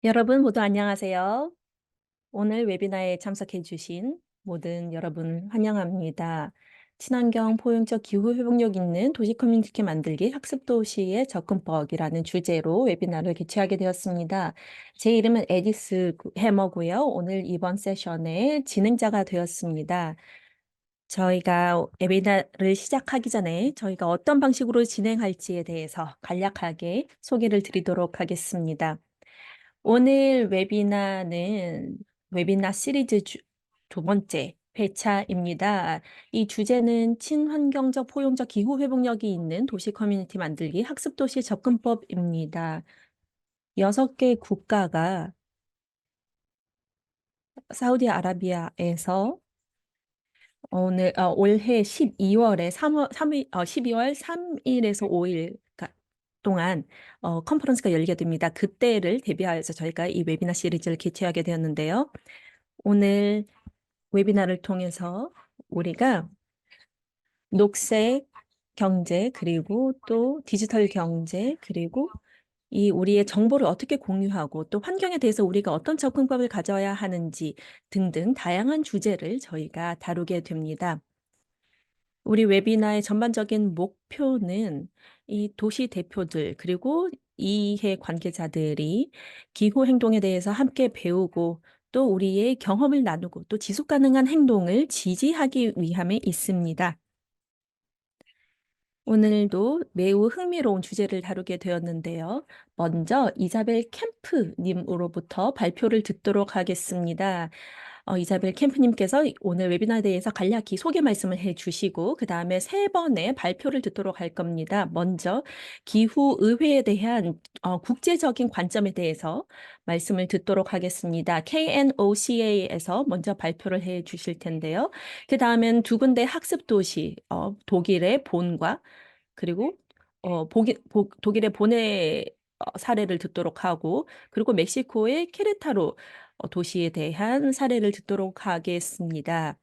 여러분 모두 안녕하세요. 오늘 웨비나에 참석해 주신 모든 여러분 환영합니다. 친환경 포용적 기후 회복력 있는 도시 커뮤니티 만들기 학습 도시의 접근법이라는 주제로 웨비나를 개최하게 되었습니다. 제 이름은 에디스 해머고요. 오늘 이번 세션의 진행자가 되었습니다. 저희가 웨비나를 시작하기 전에 저희가 어떤 방식으로 진행할지에 대해서 간략하게 소개를 드리도록 하겠습니다. 오늘 웨비나는 웨비나 시리즈 두 번째 회차입니다. 이 주제는 친환경적 포용적 기후 회복력이 있는 도시 커뮤니티 만들기 학습 도시 접근법입니다. 6개 국가가 사우디아라비아에서 올해 12월에 12월 3일에서 5일 동안 컨퍼런스가 열리게 됩니다. 그때를 대비하여서 저희가 이 웨비나 시리즈를 개최하게 되었는데요. 오늘 웨비나를 통해서 우리가 녹색 경제, 그리고 또 디지털 경제, 그리고 이 우리의 정보를 어떻게 공유하고 또 환경에 대해서 우리가 어떤 접근법을 가져야 하는지 등등 다양한 주제를 저희가 다루게 됩니다. 우리 웨비나의 전반적인 목표는 이 도시 대표들 그리고 이해 관계자들이 기후 행동에 대해서 함께 배우고 또 우리의 경험을 나누고 또 지속 가능한 행동을 지지하기 위함에 있습니다. 오늘도 매우 흥미로운 주제를 다루게 되었는데요. 먼저 이자벨 캠프님으로부터 발표를 듣도록 하겠습니다. 이자벨 캠프님께서 오늘 웨비나에 대해서 간략히 소개 말씀을 해주시고 그 다음에 3번의 발표를 듣도록 할 겁니다. 먼저 기후의회에 대한 국제적인 관점에 대해서 말씀을 듣도록 하겠습니다. KNOCA에서 먼저 발표를 해 주실 텐데요. 그 다음엔 두 군데 학습 도시, 독일의 본과 그리고 독일의 본의 사례를 듣도록 하고 그리고 멕시코의 케레타로 도시에 대한 사례를 듣도록 하겠습니다.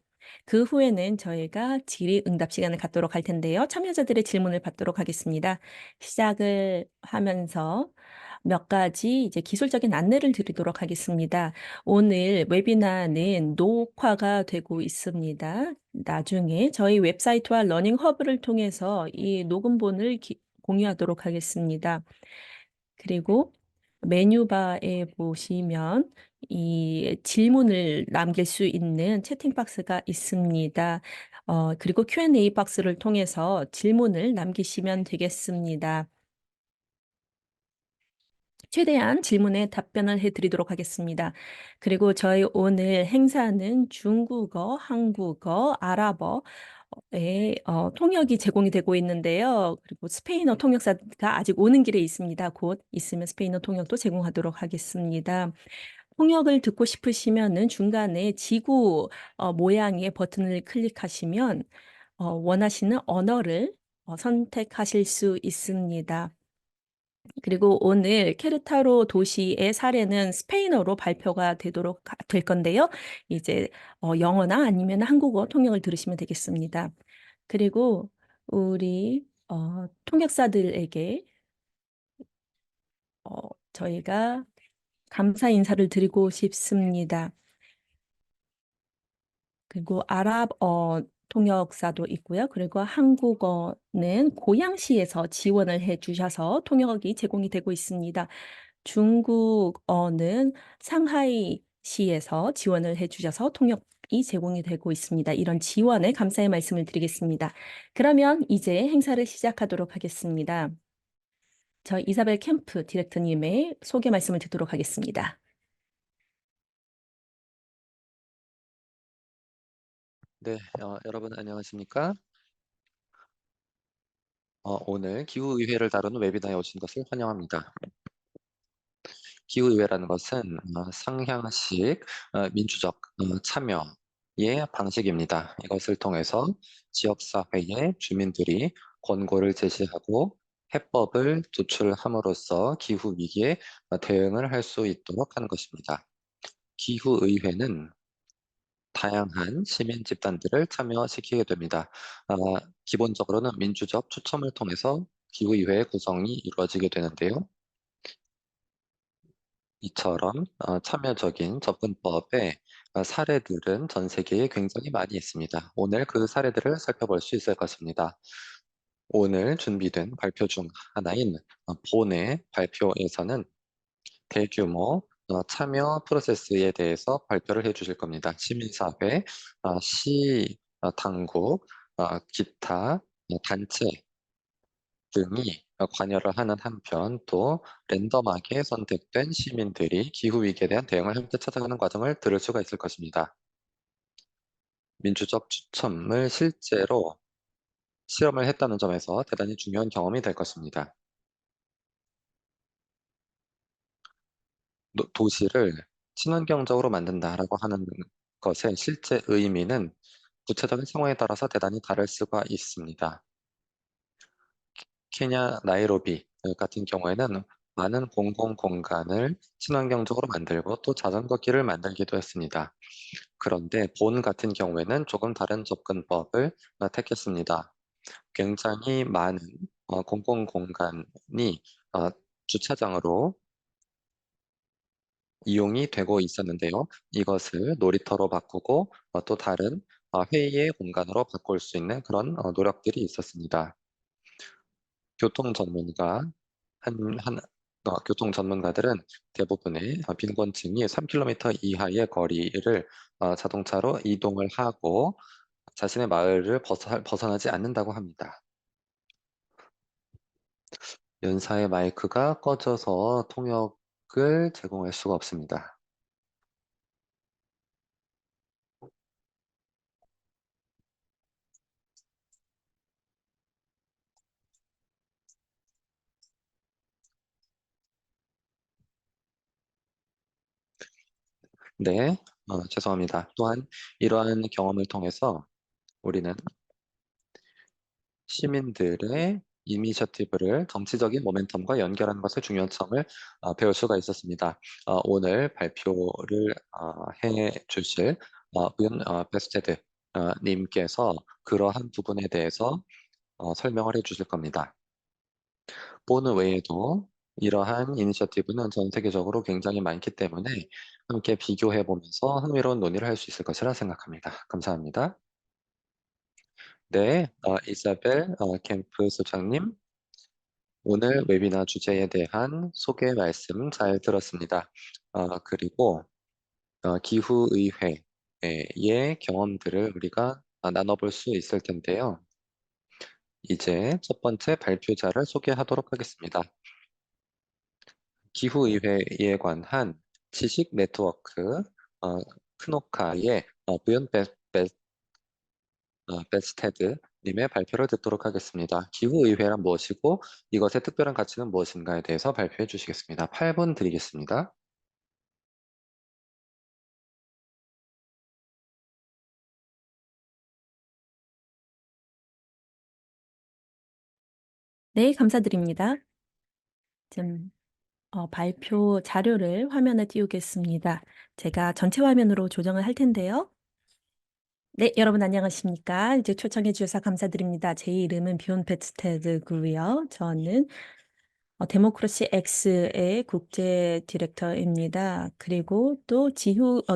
그 후에는 저희가 질의응답 시간을 갖도록 할 텐데요. 참여자들의 질문을 받도록 하겠습니다. 시작을 하면서 몇 가지 이제 기술적인 안내를 드리도록 하겠습니다. 오늘 웨비나는 녹화가 되고 있습니다. 나중에 저희 웹사이트와 러닝 허브를 통해서 이 녹음본을 공유하도록 하겠습니다. 그리고 메뉴바에 보시면 이 질문을 남길 수 있는 채팅 박스가 있습니다. 그리고 Q&A 박스를 통해서 질문을 남기시면 되겠습니다. 최대한 질문에 답변을 해드리도록 하겠습니다. 그리고 저희 오늘 행사는 중국어, 한국어, 아랍어의 통역이 제공이 되고 있는데요. 그리고 스페인어 통역사가 아직 오는 길에 있습니다. 곧 있으면 스페인어 통역도 제공하도록 하겠습니다. 통역을 듣고 싶으시면은 중간에 지구 모양의 버튼을 클릭하시면 원하시는 언어를 선택하실 수 있습니다. 그리고 오늘 케르타로 도시의 사례는 스페인어로 발표가 될 건데요. 이제 영어나 아니면 한국어 통역을 들으시면 되겠습니다. 그리고 우리 통역사들에게 저희가 감사 인사를 드리고 싶습니다. 그리고 아랍어 통역사도 있고요. 그리고 한국어는 고양시에서 지원을 해 주셔서 통역이 제공이 되고 있습니다. 중국어는 상하이시에서 지원을 해 주셔서 통역이 제공이 되고 있습니다. 이런 지원에 감사의 말씀을 드리겠습니다. 그러면 이제 행사를 시작하도록 하겠습니다. 저 이사벨 캠프 디렉터님의 소개 말씀을 듣도록 하겠습니다. 네, 여러분 안녕하십니까? 오늘 기후의회를 다루는 웨비나에 오신 것을 환영합니다. 기후의회라는 것은 상향식 민주적 참여의 방식입니다. 이것을 통해서 지역사회의 주민들이 권고를 제시하고 해법을 도출함으로써 기후위기에 대응을 할 수 있도록 하는 것입니다. 기후의회는 다양한 시민 집단들을 참여시키게 됩니다. 기본적으로는 민주적 추첨을 통해서 기후의회 구성이 이루어지게 되는데요. 이처럼 참여적인 접근법의 사례들은 전 세계에 굉장히 많이 있습니다. 오늘 그 사례들을 살펴볼 수 있을 것입니다. 오늘 준비된 발표 중 하나인 본의 발표에서는 대규모 참여 프로세스에 대해서 발표를 해주실 겁니다. 시민사회, 시, 당국, 기타, 단체 등이 관여를 하는 한편 또 랜덤하게 선택된 시민들이 기후위기에 대한 대응을 함께 찾아가는 과정을 들을 수가 있을 것입니다. 민주적 추첨을 실제로 실험을 했다는 점에서 대단히 중요한 경험이 될 것입니다. 도시를 친환경적으로 만든다라고 하는 것의 실제 의미는 구체적인 상황에 따라서 대단히 다를 수가 있습니다. 케냐 나이로비 같은 경우에는 많은 공공 공간을 친환경적으로 만들고 또 자전거 길을 만들기도 했습니다. 그런데 본 같은 경우에는 조금 다른 접근법을 택했습니다. 굉장히 많은 공공 공간이 어, 주차장으로 이용이 되고 있었는데요. 이것을 놀이터로 바꾸고 또 다른 회의의 공간으로 바꿀 수 있는 그런 노력들이 있었습니다. 교통 전문가 한, 한, 교통 전문가들은 대부분의 빈곤층이 3km 이하의 거리를 자동차로 이동을 하고 자신의 마을을 벗어나지 않는다고 합니다. 연사의 마이크가 꺼져서 통역을 제공할 수가 없습니다. 네, 죄송합니다. 또한 이러한 경험을 통해서 우리는 시민들의 이니셔티브를 정치적인 모멘텀과 연결하는 것의 중요성을 배울 수가 있었습니다. 오늘 발표를 해 주실 은 베스테드 님께서 그러한 부분에 대해서 설명을 해 주실 겁니다. 보는 외에도 이러한 이니셔티브는 전 세계적으로 굉장히 많기 때문에 함께 비교해 보면서 흥미로운 논의를 할 수 있을 것이라 생각합니다. 감사합니다. 네, 이사벨 캠프 소장님, 오늘 웨비나 주제에 대한 소개 말씀 잘 들었습니다. 그리고 기후의회의 경험들을 우리가 나눠볼 수 있을 텐데요. 이제 첫 번째 발표자를 소개하도록 하겠습니다. 기후의회에 관한 지식 네트워크 크노카의 부연 베스테드 님의 발표를 듣도록 하겠습니다. 기후의회란 무엇이고 이것의 특별한 가치는 무엇인가에 대해서 발표해 주시겠습니다. 8분 드리겠습니다. 네, 감사드립니다. 지금 발표 자료를 화면에 띄우겠습니다. 제가 전체 화면으로 조정을 할 텐데요. 네, 여러분 안녕하십니까? 이제 초청해 주셔서 감사드립니다. 제 이름은 비온 베스테드고요. 저는 데모크라시 X의 국제 디렉터입니다. 그리고 또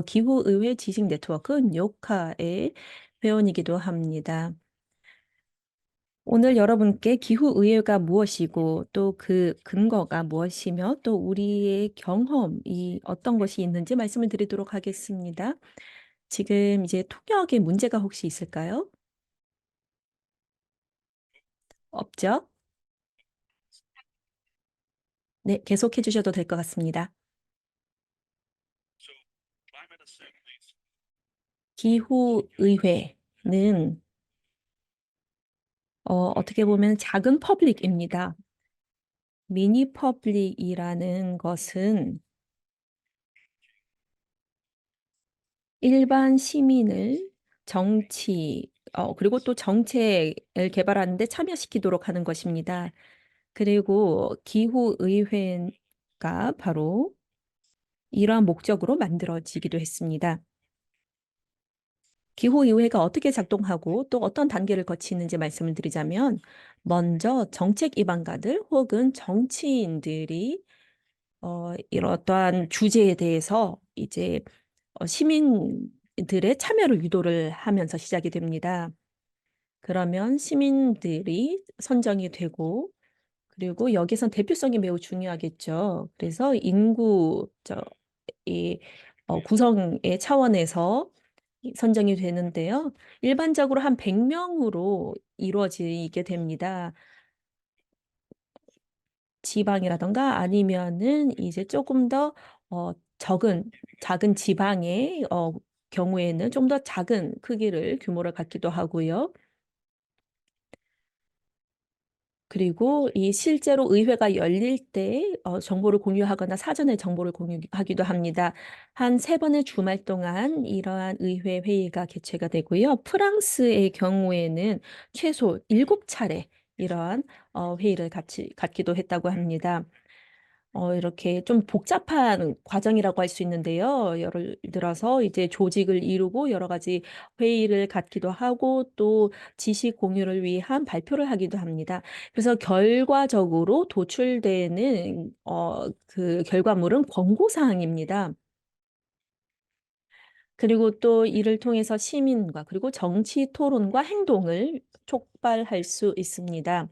기후의회 지식 네트워크 요카의 회원이기도 합니다. 오늘 여러분께 기후의회가 무엇이고 또 그 근거가 무엇이며 또 우리의 경험이 어떤 것이 있는지 말씀을 드리도록 하겠습니다. 지금 이제 통역에 문제가 혹시 있을까요? 없죠? 네, 계속해 주셔도 될 것 같습니다. 기후의회는 어떻게 보면 작은 퍼블릭입니다. 미니 퍼블릭이라는 것은 일반 시민을 정치, 그리고 또 정책을 개발하는 데 참여시키도록 하는 것입니다. 그리고 기후의회가 바로 이러한 목적으로 만들어지기도 했습니다. 기후의회가 어떻게 작동하고 또 어떤 단계를 거치는지 말씀을 드리자면 먼저 정책 입안가들 혹은 정치인들이 이런 어떠한 주제에 대해서 이제 시민들의 참여를 유도를 하면서 시작이 됩니다. 그러면 시민들이 선정이 되고 그리고 여기선 대표성이 매우 중요하겠죠. 그래서 인구 이 구성의 차원에서 선정이 되는데요. 일반적으로 한 100명으로 이루어지게 됩니다. 지방이라던가 아니면은 이제 조금 더 작은 지방의 경우에는 좀 더 작은 크기를 규모를 갖기도 하고요. 그리고 이 실제로 의회가 열릴 때 정보를 공유하거나 사전에 정보를 공유하기도 합니다. 한 3번의 주말 동안 이러한 의회 회의가 개최가 되고요. 프랑스의 경우에는 최소 7차례 이러한 회의를 같이 갖기도 했다고 합니다. 이렇게 좀 복잡한 과정이라고 할 수 있는데요. 예를 들어서 이제 조직을 이루고 여러 가지 회의를 갖기도 하고 또 지식 공유를 위한 발표를 하기도 합니다. 그래서 결과적으로 도출되는 그 결과물은 권고 사항입니다. 그리고 또 이를 통해서 시민과 그리고 정치 토론과 행동을 촉발할 수 있습니다.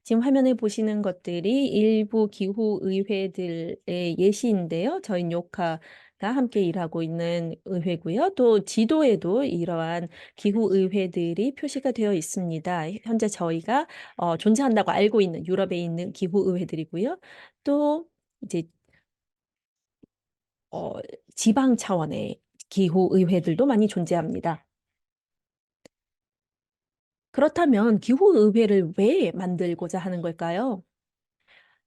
지금 화면에 보시는 것들이 일부 기후 의회들의 예시인데요. 저희 요카가 함께 일하고 있는 의회고요. 또 지도에도 이러한 기후 의회들이 표시가 되어 있습니다. 현재 저희가 존재한다고 알고 있는 유럽에 있는 기후 의회들이고요. 또 이제 어 지방 차원의 기후 의회들도 많이 존재합니다. 그렇다면 기후 의회를 왜 만들고자 하는 걸까요?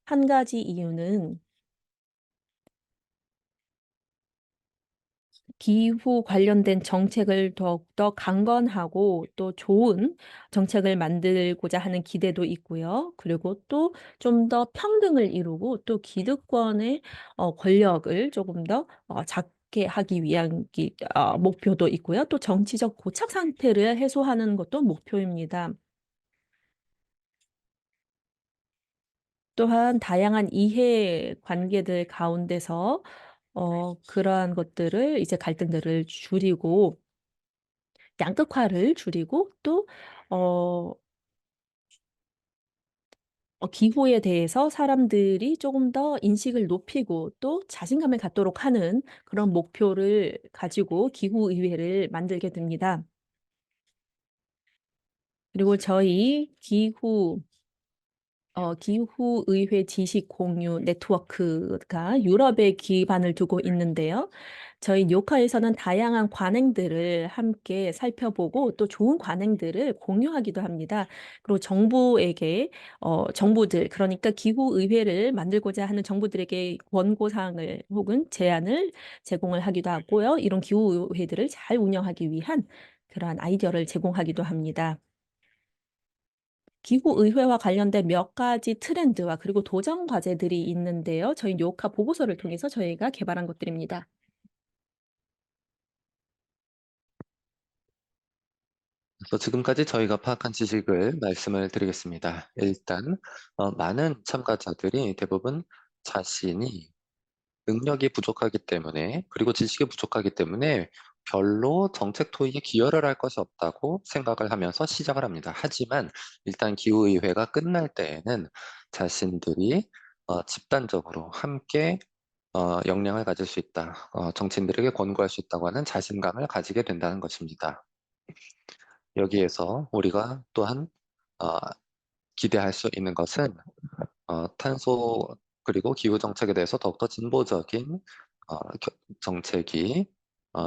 한 가지 이유는 기후 관련된 정책을 더욱더 강건하고 또 좋은 정책을 만들고자 하는 기대도 있고요. 그리고 또 좀 더 평등을 이루고 또 기득권의 권력을 조금 더 작게 하기 위한 목표도 있고요. 또 정치적 고착 상태를 해소하는 것도 목표입니다. 또한 다양한 이해 관계들 가운데서 그러한 것들을 이제 갈등들을 줄이고 양극화를 줄이고 또 어 기후에 대해서 사람들이 조금 더 인식을 높이고 또 자신감을 갖도록 하는 그런 목표를 가지고 기후 의회를 만들게 됩니다. 그리고 저희 기후의회 지식 공유 네트워크가 유럽에 기반을 두고 있는데요. 저희 요카에서는 다양한 관행들을 함께 살펴보고 또 좋은 관행들을 공유하기도 합니다. 그리고 정부들, 그러니까 기후의회를 만들고자 하는 정부들에게 권고사항을 혹은 제안을 제공을 하기도 하고요. 이런 기후의회들을 잘 운영하기 위한 그러한 아이디어를 제공하기도 합니다. 기후의회와 관련된 몇 가지 트렌드와 그리고 도전 과제들이 있는데요. 저희 요카 보고서를 통해서 저희가 개발한 것들입니다. 그래서 지금까지 저희가 파악한 지식을 말씀을 드리겠습니다. 일단 많은 참가자들이 대부분 자신이 능력이 부족하기 때문에 그리고 지식이 부족하기 때문에 별로 정책 토의에 기여를 할 것이 없다고 생각을 하면서 시작을 합니다. 하지만 일단 기후의회가 끝날 때에는 자신들이 집단적으로 함께 역량을 가질 수 있다. 정치인들에게 권고할 수 있다고 하는 자신감을 가지게 된다는 것입니다. 여기에서 우리가 또한 어, 기대할 수 있는 것은 탄소 그리고 기후 정책에 대해서 더욱더 진보적인 정책이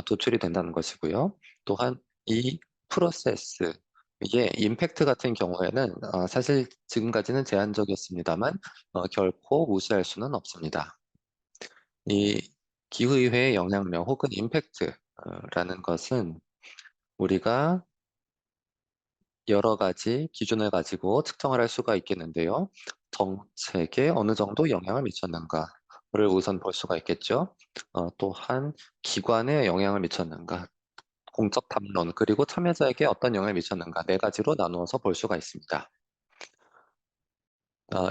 도출이 된다는 것이고요. 또한 이 프로세스 이게 임팩트 같은 경우에는 사실 지금까지는 제한적이었습니다만 결코 무시할 수는 없습니다. 이 기후의회의 영향력 혹은 임팩트라는 것은 우리가 여러 가지 기준을 가지고 측정을 할 수가 있겠는데요. 정책에 어느 정도 영향을 미쳤는가를 우선 볼 수가 있겠죠. 또한 기관에 영향을 미쳤는가, 공적 담론, 그리고 참여자에게 어떤 영향을 미쳤는가 네 가지로 나누어서 볼 수가 있습니다.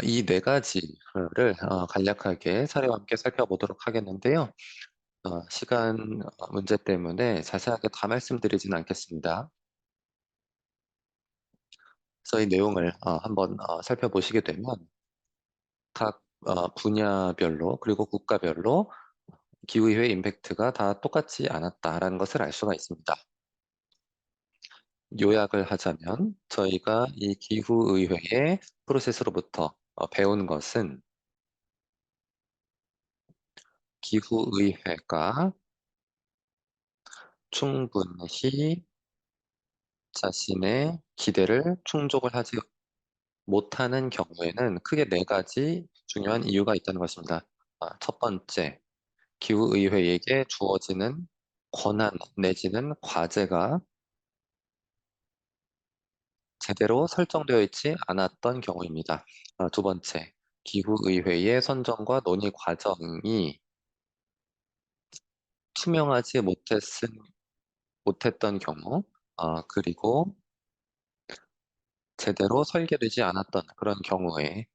이 네 가지를 간략하게 사례와 함께 살펴보도록 하겠는데요. 시간 문제 때문에 자세하게 다 말씀드리지는 않겠습니다. 그래서 이 내용을 한번 살펴보시게 되면 각 분야별로 그리고 국가별로 기후위회 임팩트가 다 똑같지 않았다라는 것을 알 수가 있습니다. 요약을 하자면 저희가 이 기후의회의 프로세스로부터 배운 것은 기후의회가 충분히 자신의 기대를 충족을 하지 못하는 경우에는 크게 네 가지 중요한 이유가 있다는 것입니다. 첫 번째, 기후의회에게 주어지는 권한 내지는 과제가 제대로 설정되어 있지 않았던 경우입니다. 두 번째, 기후의회의 선정과 논의 과정이 투명하지 못했던 경우, 그리고 제대로 설계되지 않았던 그런 경우에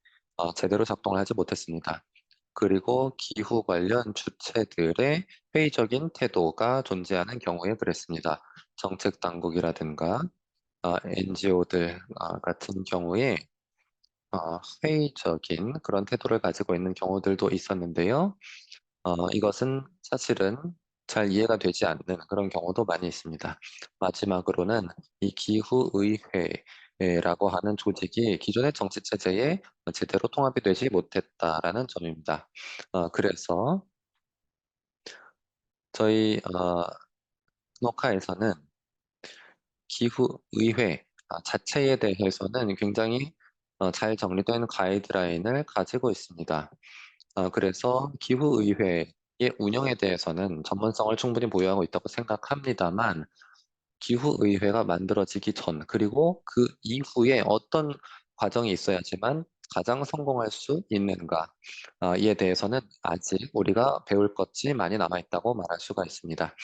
제대로 작동을 하지 못했습니다. 그리고 기후 관련 주체들의 회의적인 태도가 존재하는 경우에 그랬습니다. 정책 당국이라든가 NGO들 같은 경우에 회의적인 그런 태도를 가지고 있는 경우들도 있었는데요. 이것은 사실은 잘 이해가 되지 않는 그런 경우도 많이 있습니다. 마지막으로는 이 기후의회라고 하는 조직이 기존의 정치 체제에 제대로 통합이 되지 못했다라는 점입니다. 그래서 저희 녹화에서는 기후의회 자체에 대해서는 굉장히 잘 정리된 가이드라인을 가지고 있습니다. 그래서 기후의회의 운영에 대해서는 전문성을 충분히 보유하고 있다고 생각합니다만, 기후의회가 만들어지기 전, 그리고 그 이후에 어떤 과정이 있어야지만 가장 성공할 수 있는가, 이에 대해서는 아직 우리가 배울 것이 많이 남아있다고 말할 수가 있습니다.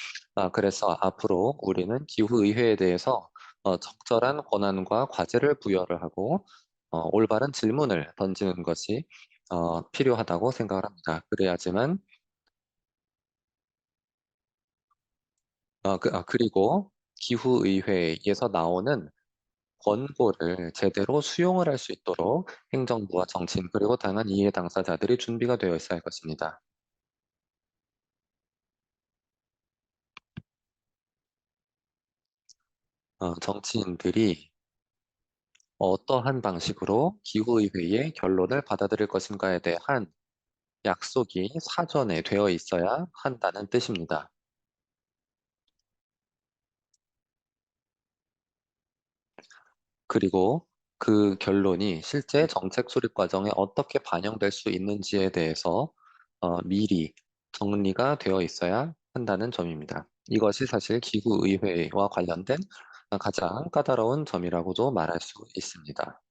그래서 앞으로 우리는 기후의회에 대해서 적절한 권한과 과제를 부여를 하고, 올바른 질문을 던지는 것이 필요하다고 생각을 합니다. 그래야지만, 그리고 기후의회에서 나오는 권고를 제대로 수용을 할 수 있도록 행정부와 정치인 그리고 다양한 이해 당사자들이 준비가 되어 있어야 할 것입니다. 정치인들이 어떠한 방식으로 기후의회의 결론을 받아들일 것인가에 대한 약속이 사전에 되어 있어야 한다는 뜻입니다. 그리고 그 결론이 실제 정책 수립 과정에 어떻게 반영될 수 있는지에 대해서 미리 정리가 되어 있어야 한다는 점입니다. 이것이 사실 기후의회와 관련된 가장 까다로운 점이라고도 말할 수 있습니다.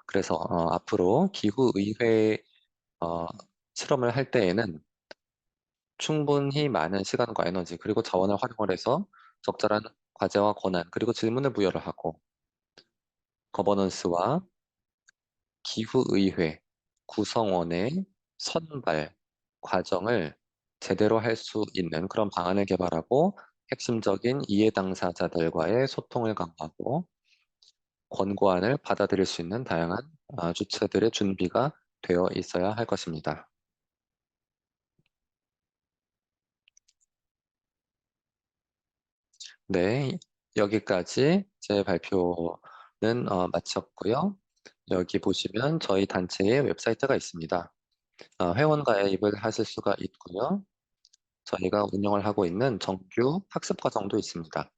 그래서 앞으로 기후의회 실험을 할 때에는 충분히 많은 시간과 에너지 그리고 자원을 활용을 해서 적절한 과제와 권한 그리고 질문을 부여를 하고 거버넌스와 기후의회 구성원의 선발 과정을 제대로 할 수 있는 그런 방안을 개발하고 핵심적인 이해 당사자들과의 소통을 강화하고 권고안을 받아들일 수 있는 다양한 주체들의 준비가 되어 있어야 할 것입니다. 네, 여기까지 제 발표는 마쳤고요. 여기 보시면 저희 단체의 웹사이트가 있습니다. 회원 가입을 하실 수가 있고요. 저희가 운영을 하고 있는 정규 학습 과정도 있습니다.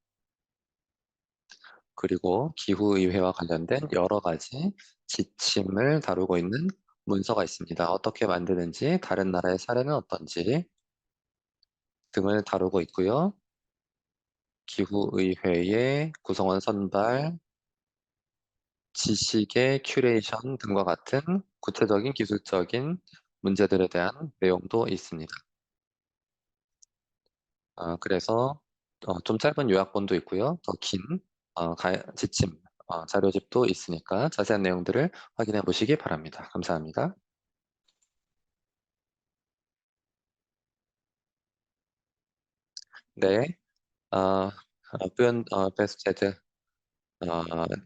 그리고 기후의회와 관련된 여러 가지 지침을 다루고 있는 문서가 있습니다. 어떻게 만드는지, 다른 나라의 사례는 어떤지 등을 다루고 있고요. 기후의회의 구성원 선발, 지식의 큐레이션 등과 같은 구체적인 기술적인 문제들에 대한 내용도 있습니다. 그래서 좀 짧은 요약본도 있고요. 더 긴 지침 자료집도 있으니까 자세한 내용들을 확인해 보시기 바랍니다. 감사합니다. 네, 베스테드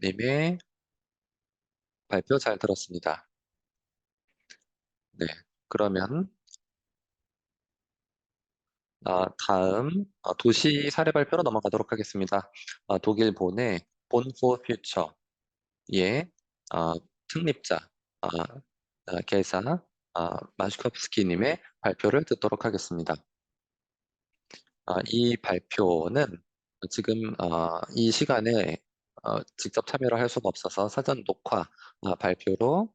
님의 발표 잘 들었습니다. 네, 그러면 다음 도시 사례 발표로 넘어가도록 하겠습니다. 독일 본의 본포 퓨처의 창립자 아, 개사 마슈kov스키님의 발표를 듣도록 하겠습니다. 이 발표는 지금 이 시간에 직접 참여를 할 수가 없어서 사전 녹화 발표로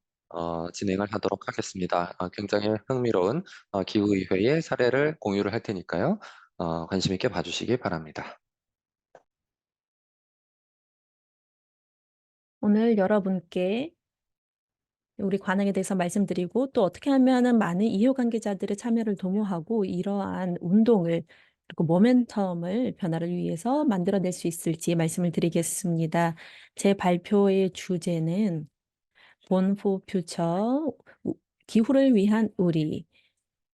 진행을 하도록 하겠습니다. 굉장히 흥미로운 기후위회의 사례를 공유를 할 테니까요. 관심 있게 봐주시기 바랍니다. 오늘 여러분께 우리 관행에 대해서 말씀드리고 또 어떻게 하면은 많은 이해관계자들의 참여를 도모하고 이러한 운동을 그리고 모멘텀을 변화를 위해서 만들어낼 수 있을지 말씀을 드리겠습니다. 제 발표의 주제는 Born for Future, 기후를 위한 우리,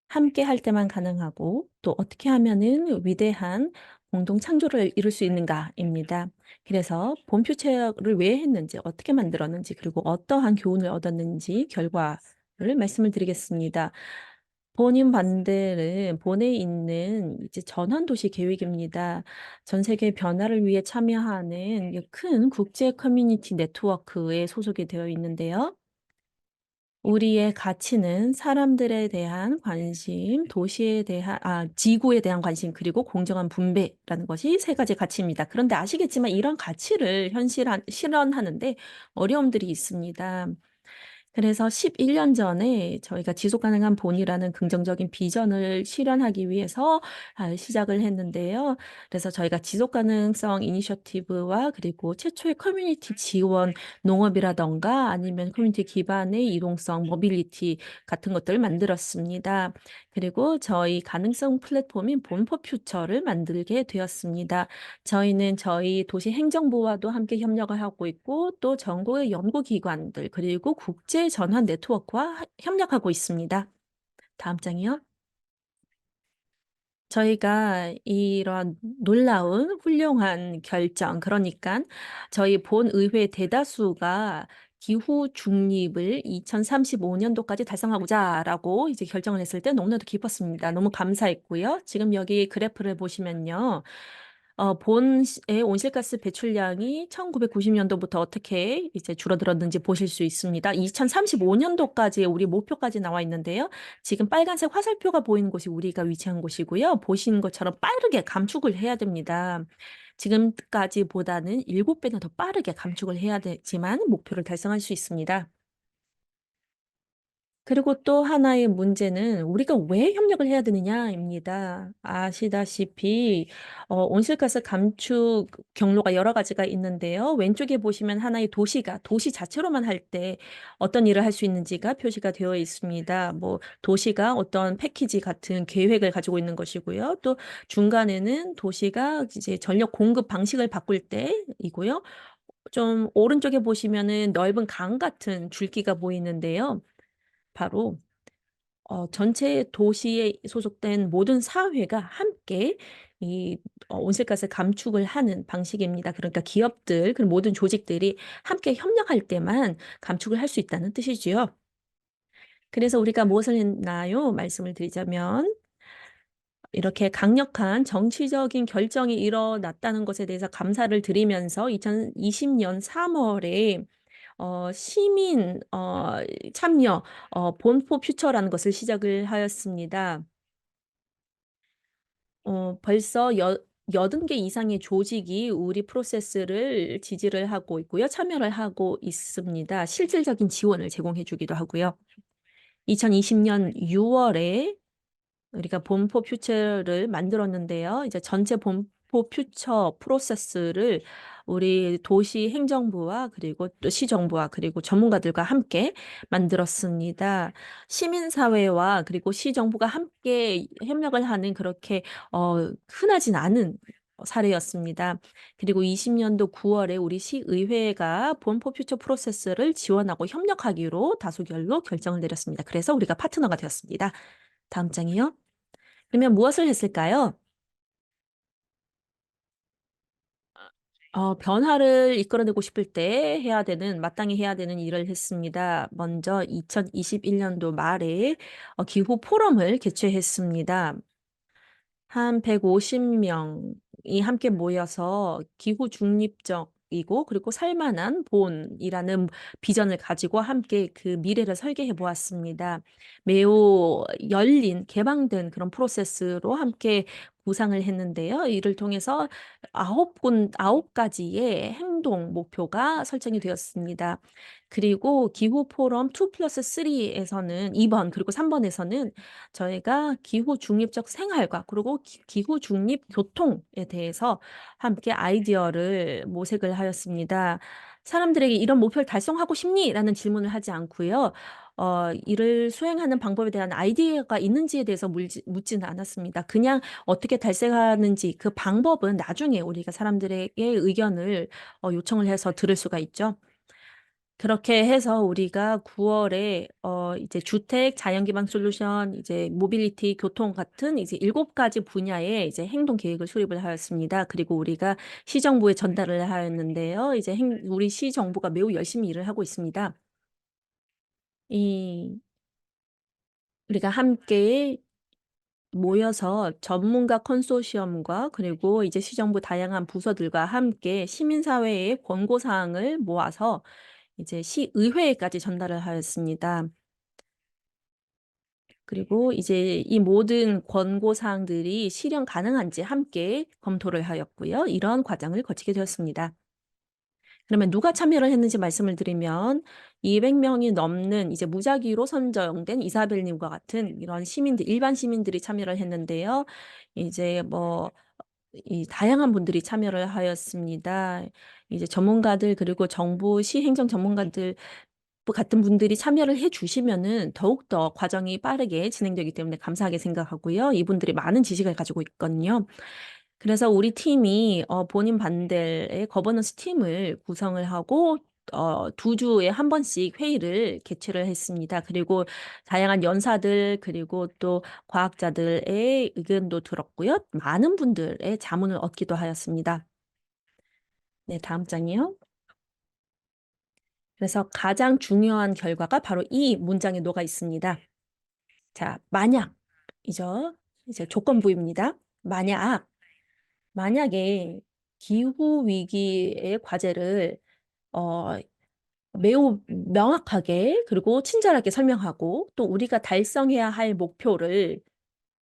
함께 할 때만 가능하고 또 어떻게 하면은 위대한 공동 창조를 이룰 수 있는가입니다. 그래서 본퓨처를 왜 했는지, 어떻게 만들었는지, 그리고 어떠한 교훈을 얻었는지 결과를 말씀을 드리겠습니다. 본인 반대는 본에 있는 이제 전환도시 계획입니다. 전 세계 변화를 위해 참여하는 큰 국제 커뮤니티 네트워크에 소속이 되어 있는데요. 우리의 가치는 사람들에 대한 관심, 도시에 대한, 지구에 대한 관심, 그리고 공정한 분배라는 것이 세 가지 가치입니다. 그런데 아시겠지만 이런 가치를 실현하는데 어려움들이 있습니다. 그래서 11년 전에 저희가 지속 가능한 본이라는 긍정적인 비전을 실현하기 위해서 시작을 했는데요. 그래서 저희가 지속 가능성 이니셔티브와 그리고 최초의 커뮤니티 지원, 농업이라던가 아니면 커뮤니티 기반의 이동성, 모빌리티 같은 것들을 만들었습니다. 그리고 저희 가능성 플랫폼인 본포 퓨처를 만들게 되었습니다. 저희는 저희 도시 행정부와도 함께 협력을 하고 있고 또 전국의 연구기관들 그리고 국제 전환 네트워크와 협력하고 있습니다. 다음 장이요. 저희가 이런 놀라운 훌륭한 결정, 그러니까 저희 본의회 대다수가 기후 중립을 2035년도까지 달성하고자라고 이제 결정을 했을 때 너무나도 기뻤습니다. 너무 감사했고요. 지금 여기 그래프를 보시면요. 본의 온실가스 배출량이 1990년도부터 어떻게 이제 줄어들었는지 보실 수 있습니다. 2035년도까지 우리 목표까지 나와 있는데요. 지금 빨간색 화살표가 보이는 곳이 우리가 위치한 곳이고요. 보시는 것처럼 빠르게 감축을 해야 됩니다. 지금까지보다는 7배나 더 빠르게 감축을 해야 되지만 목표를 달성할 수 있습니다. 그리고 또 하나의 문제는 우리가 왜 협력을 해야 되느냐입니다. 아시다시피 온실가스 감축 경로가 여러 가지가 있는데요. 왼쪽에 보시면 하나의 도시가 도시 자체로만 할 때 어떤 일을 할 수 있는지가 표시가 되어 있습니다. 뭐 도시가 어떤 패키지 같은 계획을 가지고 있는 것이고요. 또 중간에는 도시가 이제 전력 공급 방식을 바꿀 때이고요. 좀 오른쪽에 보시면은 넓은 강 같은 줄기가 보이는데요. 바로 전체 도시에 소속된 모든 사회가 함께 이 온실가스 감축을 하는 방식입니다. 그러니까 기업들 그리고 모든 조직들이 함께 협력할 때만 감축을 할 수 있다는 뜻이지요. 그래서 우리가 무엇을 했나요? 말씀을 드리자면 이렇게 강력한 정치적인 결정이 일어났다는 것에 대해서 감사를 드리면서 2020년 3월에 시민 참여 본포 퓨처라는 것을 시작을 하였습니다. 벌써 80개 이상의 조직이 우리 프로세스를 지지를 하고 있고요. 참여를 하고 있습니다. 실질적인 지원을 제공해 주기도 하고요. 2020년 6월에 우리가 본포 퓨처를 만들었는데요. 이제 전체 본포 퓨처 프로세스를 우리 도시 행정부와 그리고 또 시정부와 그리고 전문가들과 함께 만들었습니다. 시민사회와 그리고 시정부가 함께 협력을 하는 그렇게 흔하진 않은 사례였습니다. 그리고 20년도 9월에 우리 시의회가 본 포 퓨처 프로세스를 지원하고 협력하기로 다수결로 결정을 내렸습니다. 그래서 우리가 파트너가 되었습니다. 다음 장이요. 그러면 무엇을 했을까요? 변화를 이끌어내고 싶을 때 마땅히 해야 되는 일을 했습니다. 먼저 2021년도 말에 기후 포럼을 개최했습니다. 한 150명이 함께 모여서 기후 중립적이고 그리고 살만한 본이라는 비전을 가지고 함께 그 미래를 설계해 보았습니다. 매우 열린 개방된 그런 프로세스로 함께 구상을 했는데요. 이를 통해서 9 가지의 행동 목표가 설정이 되었습니다. 그리고 기후 포럼 2+3 에서는 2번 그리고 3 번에서는 저희가 기후 중립적 생활과 그리고 기후 중립 교통에 대해서 함께 아이디어를 모색을 하였습니다. 사람들에게 "이런 목표를 달성하고 싶니?"라는 질문을 하지 않고요. 이를 수행하는 방법에 대한 아이디어가 있는지에 대해서 묻지는 않았습니다. 그냥 어떻게 달성하는지 그 방법은 나중에 우리가 사람들에게 의견을 요청을 해서 들을 수가 있죠. 그렇게 해서 우리가 9 월에 이제 주택, 자연기반 솔루션, 이제 모빌리티, 교통 같은 이제 7 가지 분야의 이제 행동 계획을 수립을 하였습니다. 그리고 우리가 시정부에 전달을 하였는데요. 이제 우리 시정부가 매우 열심히 일을 하고 있습니다. 이 우리가 함께 모여서 전문가 컨소시엄과 그리고 이제 시정부 다양한 부서들과 함께 시민사회의 권고 사항을 모아서 이제 시의회에까지 전달을 하였습니다. 그리고 이제 이 모든 권고 사항들이 실현 가능한지 함께 검토를 하였고요. 이런 과정을 거치게 되었습니다. 그러면 누가 참여를 했는지 말씀을 드리면 200 명이 넘는 이제 무작위로 선정된 이사벨 님과 같은 이런 일반 시민들이 참여를 했는데요. 이제 뭐 이 다양한 분들이 참여를 하였습니다. 이제 전문가들 그리고 정부 시행정 전문가들 같은 분들이 참여를 해 주시면은 더욱더 과정이 빠르게 진행되기 때문에 감사하게 생각하고요. 이분들이 많은 지식을 가지고 있거든요. 그래서 우리 팀이 본인 반델의 거버넌스 팀을 구성을 하고 2 주에 한 번씩 회의를 개최를 했습니다. 그리고 다양한 연사들 그리고 또 과학자들의 의견도 들었고요. 많은 분들의 자문을 얻기도 하였습니다. 네, 다음 장이요. 그래서 가장 중요한 결과가 바로 이 문장에 녹아 있습니다. 자, 만약이죠. 이제 조건부입니다. 만약에 기후 위기의 과제를 어 매우 명확하게 그리고 친절하게 설명하고 또 우리가 달성해야 할 목표를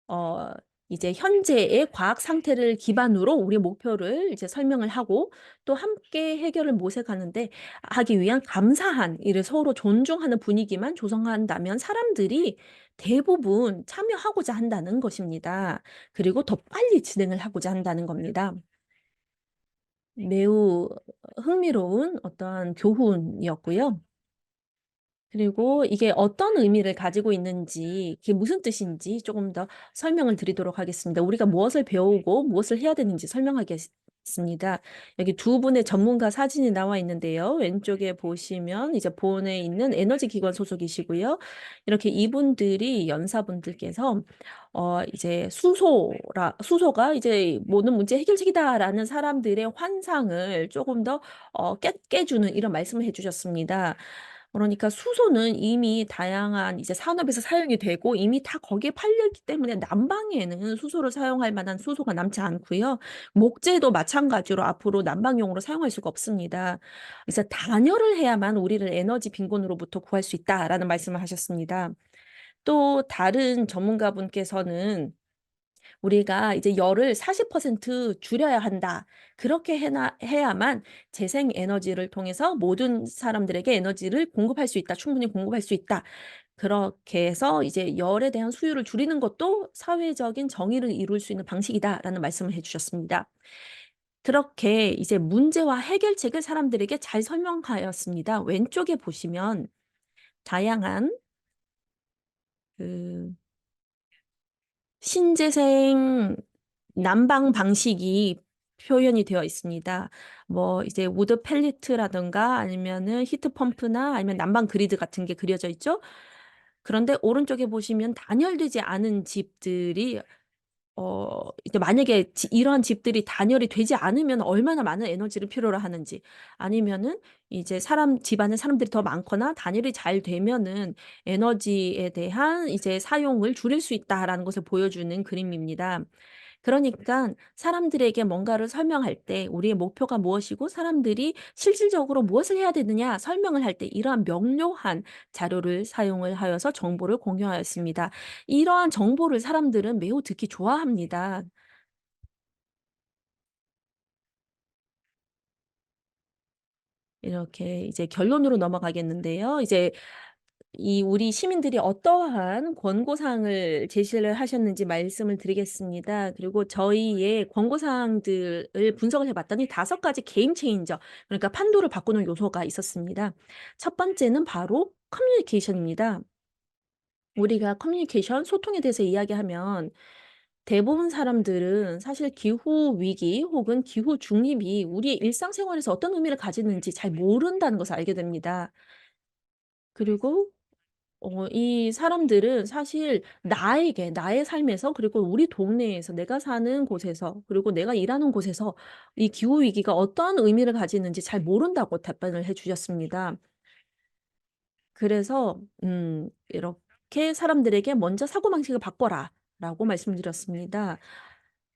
어 이제 현재의 과학 상태를 기반으로 우리 목표를 이제 설명을 하고 또 함께 해결을 모색하는데 하기 위한 감사한 이를 서로 존중하는 분위기만 조성한다면 사람들이 대부분 참여하고자 한다는 것입니다. 그리고 더 빨리 진행을 하고자 한다는 겁니다. 매우 흥미로운 어떠한 교훈이었고요. 그리고 이게 어떤 의미를 가지고 있는지 그게 무슨 뜻인지 조금 더 설명을 드리도록 하겠습니다. 우리가 무엇을 배우고 무엇을 해야 되는지 설명하겠습니다. 여기 두 분의 전문가 사진이 나와 있는데요. 왼쪽에 보시면 이제 본에 있는 에너지 기관 소속이시고요. 이렇게 이분들이 연사분들께서 이제 수소가 이제 "모든 문제 해결책이다."라는 사람들의 환상을 조금 더 깨주는 이런 말씀을 해 주셨습니다. 그러니까 수소는 이미 다양한 이제 산업에서 사용이 되고 이미 다 거기에 팔려 있기 때문에 난방에는 수소를 사용할 만한 수소가 남지 않고요. 목재도 마찬가지로 앞으로 난방용으로 사용할 수가 없습니다. 그래서 "단열을 해야만 우리를 에너지 빈곤으로부터 구할 수 있다."라는 말씀을 하셨습니다. 또 다른 전문가분께서는 "우리가 이제 열을 40% 줄여야 한다. 그렇게 해야만 재생 에너지를 통해서 모든 사람들에게 에너지를 공급할 수 있다. 충분히 공급할 수 있다." 그렇게 해서 이제 "열에 대한 수요를 줄이는 것도 사회적인 정의를 이룰 수 있는 방식이다."라는 말씀을 해 주셨습니다. 그렇게 이제 문제와 해결책을 사람들에게 잘 설명하였습니다. 왼쪽에 보시면 다양한 그 신재생 난방 방식이 표현이 되어 있습니다. 뭐 이제 우드 펠리트라든가 아니면은 히트 펌프나 아니면 난방 그리드 같은 게 그려져 있죠. 그런데 오른쪽에 보시면 단열되지 않은 집들이 이제 만약에 이러한 집들이 단열이 되지 않으면 얼마나 많은 에너지를 필요로 하는지, 아니면은 이제 집안에 사람들이 더 많거나 단열이 잘 되면은 에너지에 대한 이제 사용을 줄일 수 있다라는 것을 보여주는 그림입니다. 그러니깐 사람들에게 뭔가를 설명할 때 우리의 목표가 무엇이고 사람들이 실질적으로 무엇을 해야 되느냐 설명을 할 때 이러한 명료한 자료를 사용을 하여서 정보를 공유하였습니다. 이러한 정보를 사람들은 매우 듣기 좋아합니다. 이렇게 이제 결론으로 넘어가겠는데요. 이제 우리 시민들이 어떠한 권고 사항을 제시를 하셨는지 말씀을 드리겠습니다. 그리고 저희의 권고 사항들을 분석을 해 봤더니 5가지 게임 체인저, 그러니까 판도를 바꾸는 요소가 있었습니다. 첫 번째는 바로 커뮤니케이션입니다. 우리가 커뮤니케이션, 소통에 대해서 이야기하면 대부분 사람들은 사실 기후 위기 혹은 기후 중립이 우리의 일상생활에서 어떤 의미를 가지는지 잘 모른다는 것을 알게 됩니다. 그리고 이 사람들은 사실 나의 삶에서, 그리고 우리 동네에서, 내가 사는 곳에서, 그리고 내가 일하는 곳에서 이 기후 위기가 어떤 의미를 가지는지 잘 모른다고 답변을 해 주셨습니다. 그래서 이렇게 사람들에게 "먼저 사고방식을 바꿔라."라고 말씀드렸습니다.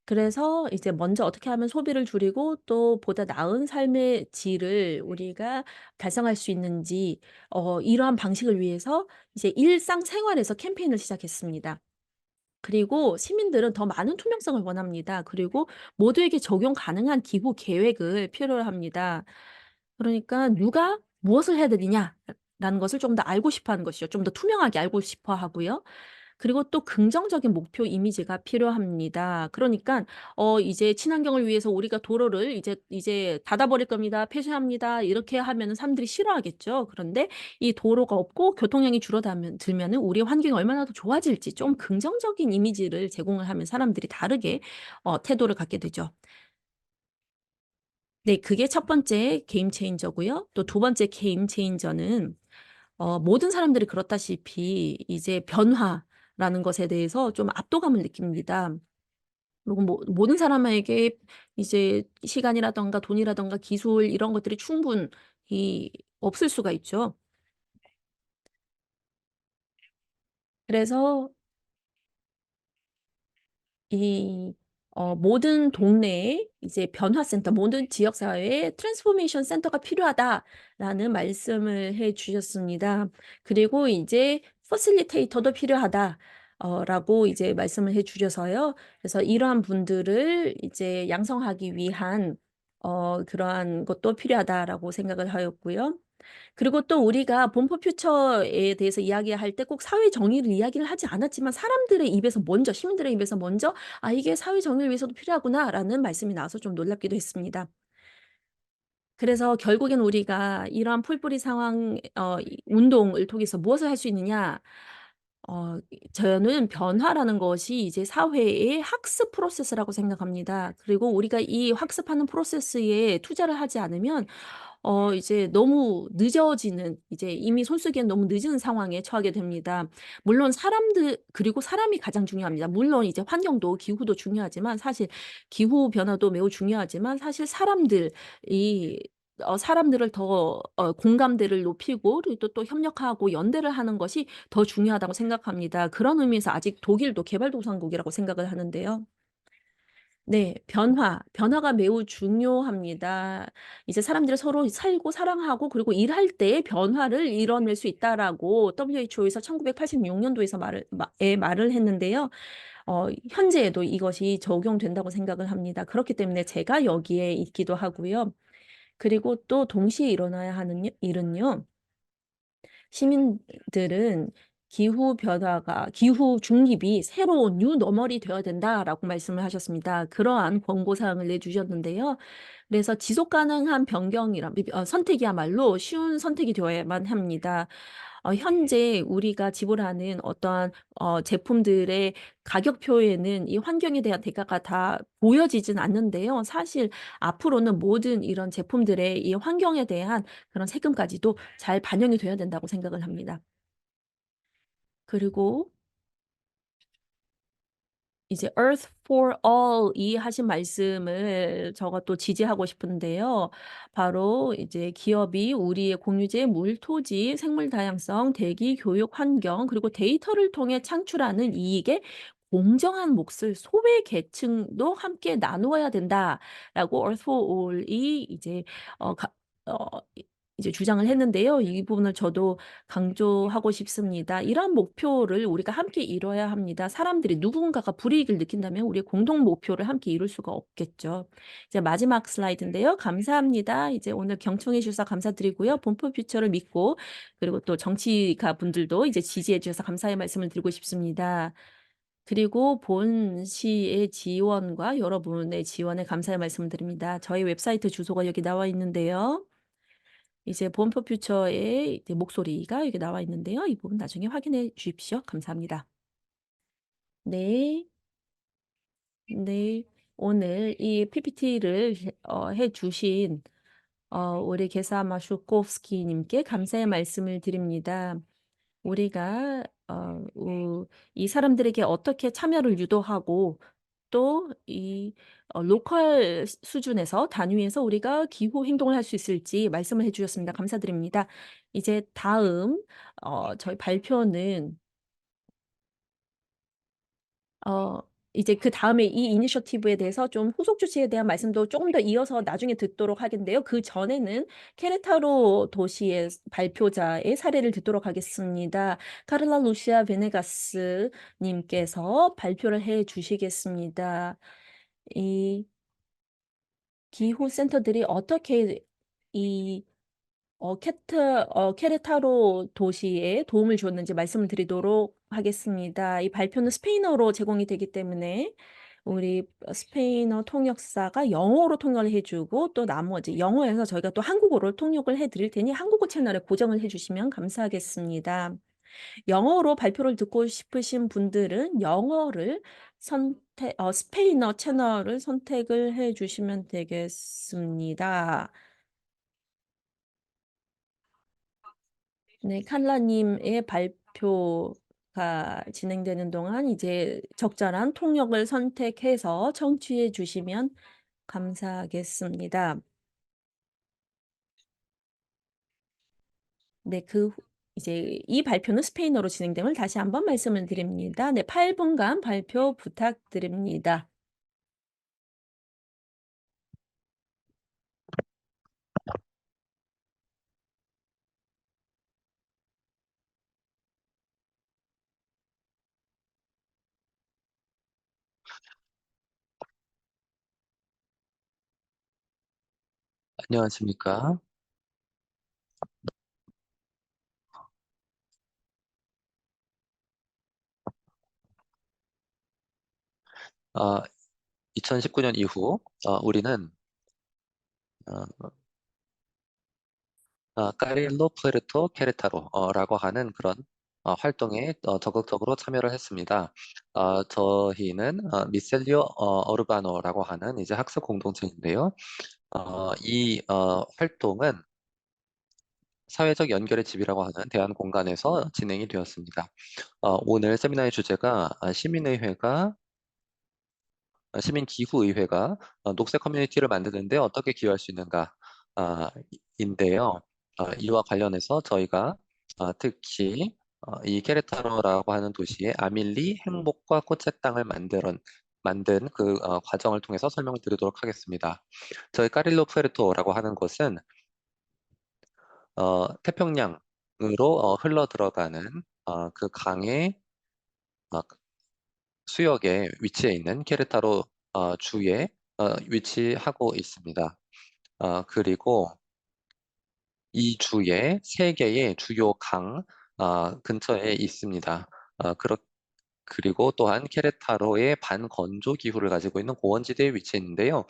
그래서 이제 먼저 어떻게 하면 소비를 줄이고 또 보다 나은 삶의 질을 우리가 달성할 수 있는지, 이러한 방식을 위해서 이제 일상생활에서 캠페인을 시작했습니다. 그리고 시민들은 더 많은 투명성을 원합니다. 그리고 모두에게 적용 가능한 기후 계획을 필요로 합니다. 그러니까 누가 무엇을 해야 되느냐라는 것을 좀 더 알고 싶어 하는 것이죠. 좀 더 투명하게 알고 싶어 하고요. 그리고 또 긍정적인 목표 이미지가 필요합니다. 그러니깐 이제 친환경을 위해서 우리가 도로를 이제 닫아 버릴 겁니다. 폐쇄합니다. 이렇게 하면은 사람들이 싫어하겠죠. 그런데 이 도로가 없고 교통량이 들면은 우리의 환경이 얼마나 더 좋아질지 좀 긍정적인 이미지를 제공을 하면 사람들이 다르게 태도를 갖게 되죠. 네, 그게 첫 번째 게임 체인저고요. 또 두 번째 게임 체인저는 모든 사람들이 그렇다시피 이제 변화라는 것에 대해서 좀 압도감을 느낍니다. 그리고 모든 사람에게 이제 시간이라든가 돈이라든가 기술 이런 것들이 충분히 없을 수가 있죠. 그래서 이 모든 동네에 이제 변화센터, 모든 지역 사회에 트랜스포메이션 센터가 필요하다라는 말씀을 해 주셨습니다. 그리고 이제 퍼실리테이터도 필요하다 라고 이제 말씀을 해 주셔서요. 그래서 이러한 분들을 이제 양성하기 위한 그러한 것도 필요하다라고 생각을 하였고요. 그리고 또 우리가 본 포 퓨처에 대해서 이야기할 때 꼭 사회 정의를 이야기를 하지 않았지만 사람들의 입에서 먼저, 시민들의 입에서 먼저 '아 이게 사회 정의를 위해서도 필요하구나.'라는 말씀이 나와서 좀 놀랍기도 했습니다. 그래서 결국엔 우리가 이러한 풀뿌리 상황 이 운동을 통해서 무엇을 할 수 있느냐? 저는 변화라는 것이 이제 사회의 학습 프로세스라고 생각합니다. 그리고 우리가 이 학습하는 프로세스에 투자를 하지 않으면 이제 너무 늦어지는, 이제 이미 손쓰기엔 너무 늦은 상황에 처하게 됩니다. 물론 그리고 사람이 가장 중요합니다. 물론 이제 환경도 기후도 중요하지만, 사실 기후 변화도 매우 중요하지만 사실 사람들을 더 공감대를 높이고 그리고 또 협력하고 연대를 하는 것이 더 중요하다고 생각합니다. 그런 의미에서 아직 독일도 개발도상국이라고 생각을 하는데요. 네. 변화가 매우 중요합니다. 이제 사람들이 서로 살고 사랑하고 그리고 일할 때 변화를 이뤄낼 수 있다라고 WHO에서 1986 년도에서 말을 했는데요. 현재에도 이것이 적용된다고 생각을 합니다. 그렇기 때문에 제가 여기에 있기도 하고요. 그리고 또 동시에 일어나야 하는 일은요. 시민들은 기후 변화가, 기후 중립이 새로운 뉴 노멀이 되어야 된다라고 말씀을 하셨습니다. 그러한 권고사항을 내주셨는데요. 그래서 지속 가능한 선택이야말로 쉬운 선택이 되어야만 합니다. 현재 우리가 지불하는 어떠한 제품들의 가격표에는 이 환경에 대한 대가가 다 보여지진 않는데요. 사실 앞으로는 모든 이런 제품들의 이 환경에 대한 그런 세금까지도 잘 반영이 돼야 된다고 생각을 합니다. 그리고 이제 Earth for All이 하신 말씀을 제가 또 지지하고 싶은데요. 바로 이제 기업이 우리의 공유재, 물, 토지, 생물 다양성, 대기, 교육, 환경, 그리고 데이터를 통해 창출하는 이익의 공정한 몫을 소외 계층도 함께 나누어야 된다라고 Earth for All이 이제 어, 가, 어, 이제 주장을 했는데요. 이 부분을 저도 강조하고 싶습니다. 이러한 목표를 우리가 함께 이뤄야 합니다. 사람들이 누군가가 불이익을 느낀다면 우리의 공동 목표를 함께 이룰 수가 없겠죠. 이제 마지막 슬라이드인데요. 감사합니다. 이제 오늘 경청해 주셔서 감사드리고요. 본포 퓨처를 믿고 그리고 또 정치가 분들도 이제 지지해 주셔서 감사의 말씀을 드리고 싶습니다. 그리고 본 시의 지원과 여러분의 지원에 감사의 말씀을 드립니다. 저희 웹사이트 주소가 여기 나와 있는데요. 이제 본포 퓨처의 이제 목소리가 여기 나와 있는데요. 이 부분 나중에 확인해 주십시오. 감사합니다. 네. 네. 오늘 이 PPT를 해 주신 우리 게사마 슈코프스키 님께 감사의 말씀을 드립니다. 우리가 이 사람들에게 어떻게 참여를 유도하고 또 이 로컬 수준에서 단위에서 우리가 기후 행동을 할 수 있을지 말씀을 해 주셨습니다. 감사드립니다. 이제 다음 저희 발표는 어 이제 그다음에 이 이니셔티브에 대해서 좀 후속 조치에 대한 말씀도 조금 더 이어서 나중에 듣도록 하겠는데요. 그전에는 케레타로 도시의 발표자의 사례를 듣도록 하겠습니다. 카를라 루시아 베네가스 님께서 발표를 해 주시겠습니다. 이 기후 센터들이 어떻게 이 케레타로 도시에 도움을 줬는지 말씀을 드리도록 하겠습니다. 이 발표는 스페인어로 제공이 되기 때문에 우리 스페인어 통역사가 영어로 통역을 해 주고 또 나머지 영어에서 저희가 또 한국어로 통역을 해 드릴 테니 한국어 채널에 고정을 해 주시면 감사하겠습니다. 영어로 발표를 듣고 싶으신 분들은 영어를 스페인어 채널을 선택을 해 주시면 되겠습니다. 네, 칼라님의 발표가 진행되는 동안 이제 적절한 통역을 선택해서 청취해 주시면 감사하겠습니다. 네, 이제 이 발표는 스페인어로 진행됨을 다시 한번 말씀을 드립니다. 네, 8분간 발표 부탁드립니다. 안녕하십니까? 2019년 이후 우리는 어, 까릴로 푸에르토 케레타로라고 하는 그런 활동에 적극적으로 참여를 했습니다. 저희는 미셀리오 어르바노라고 하는 이제 학습 공동체인데요. 이 활동은 사회적 연결의 집이라고 하는 대한 공간에서 진행이 되었습니다. 오늘 세미나의 주제가 시민기후의회가 녹색 커뮤니티를 만드는데 어떻게 기여할 수 있는가, 인데요. 이와 관련해서 저희가 특히 이 케레타로라고 하는 도시에 아밀리 행복과 꽃의 땅을 만든 그 과정을 통해서 설명을 드리도록 하겠습니다. 저희 까릴로 푸에르토라고 하는 곳은 태평양으로 흘러 들어가는 그 강의 어, 수역에 위치해 있는 케레타로 주에 위치하고 있습니다. 그리고 이 주에 세 개의 주요 강, 근처에 있습니다. 아, 그렇, 그리고 또한 케레타로의 반건조 기후를 가지고 있는 고원지대에 위치해 있는데요.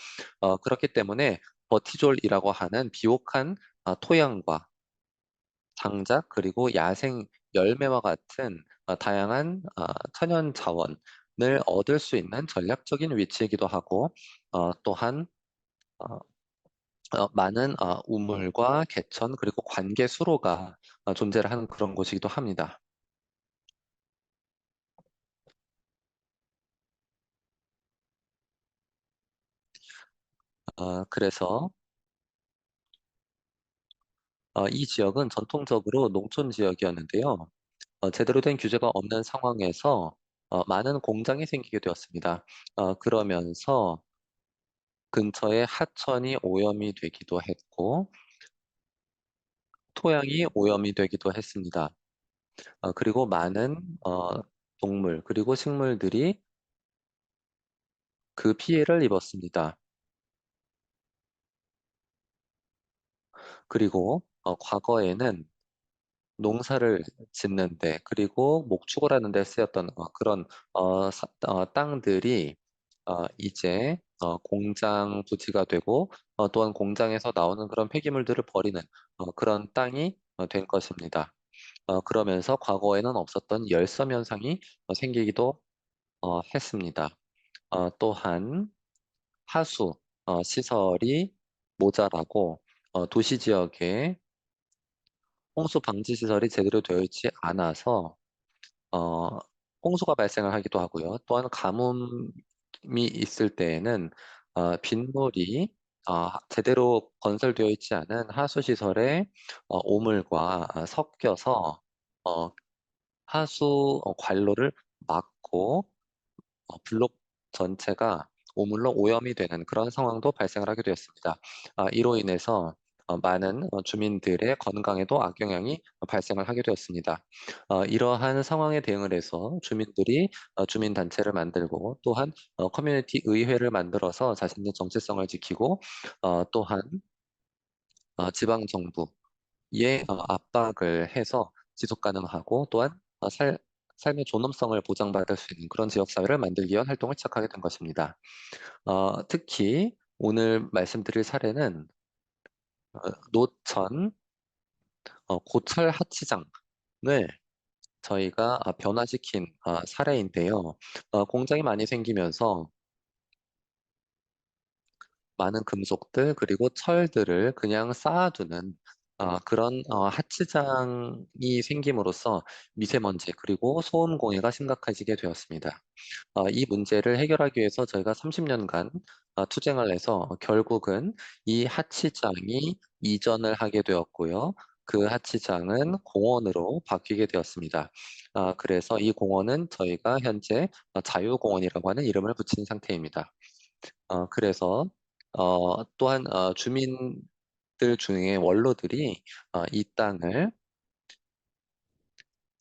그렇기 때문에 버티졸이라고 하는 비옥한 토양과 장작 그리고 야생 열매와 같은 다양한 천연 자원을 얻을 수 있는 전략적인 위치이기도 하고 또한 어, 많은 우물과 개천 그리고 관계 수로가 존재를 하는 그런 곳이기도 합니다. 그래서 이 지역은 전통적으로 농촌 지역이었는데요. 제대로 된 규제가 없는 상황에서 많은 공장이 생기게 되었습니다. 그러면서 근처에 하천이 오염이 되기도 했고, 토양이 오염이 되기도 했습니다. 그리고 많은 동물, 그리고 식물들이 그 피해를 입었습니다. 그리고 과거에는 농사를 짓는데, 그리고 목축을 하는 데 쓰였던 그런 땅들이 이제 공장 부지가 되고, 또한 공장에서 나오는 그런 폐기물들을 버리는 그런 땅이 된 것입니다. 그러면서 과거에는 없었던 열섬 현상이 생기기도 했습니다. 또한 하수 시설이 모자라고 도시 지역에 홍수 방지 시설이 제대로 되어 있지 않아서 어, 홍수가 발생을 하기도 하고요. 또한 가뭄이 있을 때에는 빗물이 제대로 건설되어 있지 않은 하수 시설에 오물과 섞여서 어, 하수 관로를 막고 블록 전체가 오물로 오염이 되는 그런 상황도 발생을 하게 되었습니다. 이로 인해서 많은 주민들의 건강에도 악영향이 발생을 하게 되었습니다. 이러한 상황에 대응을 해서 주민들이 주민단체를 만들고 또한 커뮤니티 의회를 만들어서 자신의 정체성을 지키고 또한 지방정부에 압박을 해서 지속 가능하고 또한 삶의 존엄성을 보장받을 수 있는 그런 지역사회를 만들기 위한 활동을 시작하게 된 것입니다. 특히 오늘 말씀드릴 사례는 노천 고철 하치장을 저희가 변화시킨 사례인데요. 공장이 많이 생기면서 많은 금속들 그리고 철들을 그냥 쌓아두는 그런 하치장이 생김으로써 미세먼지 그리고 소음 공해가 심각해지게 되었습니다. 이 문제를 해결하기 위해서 저희가 30년간 투쟁을 해서 결국은 이 하치장이 이전을 하게 되었고요. 그 하치장은 공원으로 바뀌게 되었습니다. 그래서 이 공원은 저희가 현재 자유공원이라고 하는 이름을 붙인 상태입니다. 그래서 또한 주민들 중에 원로들이 이 땅을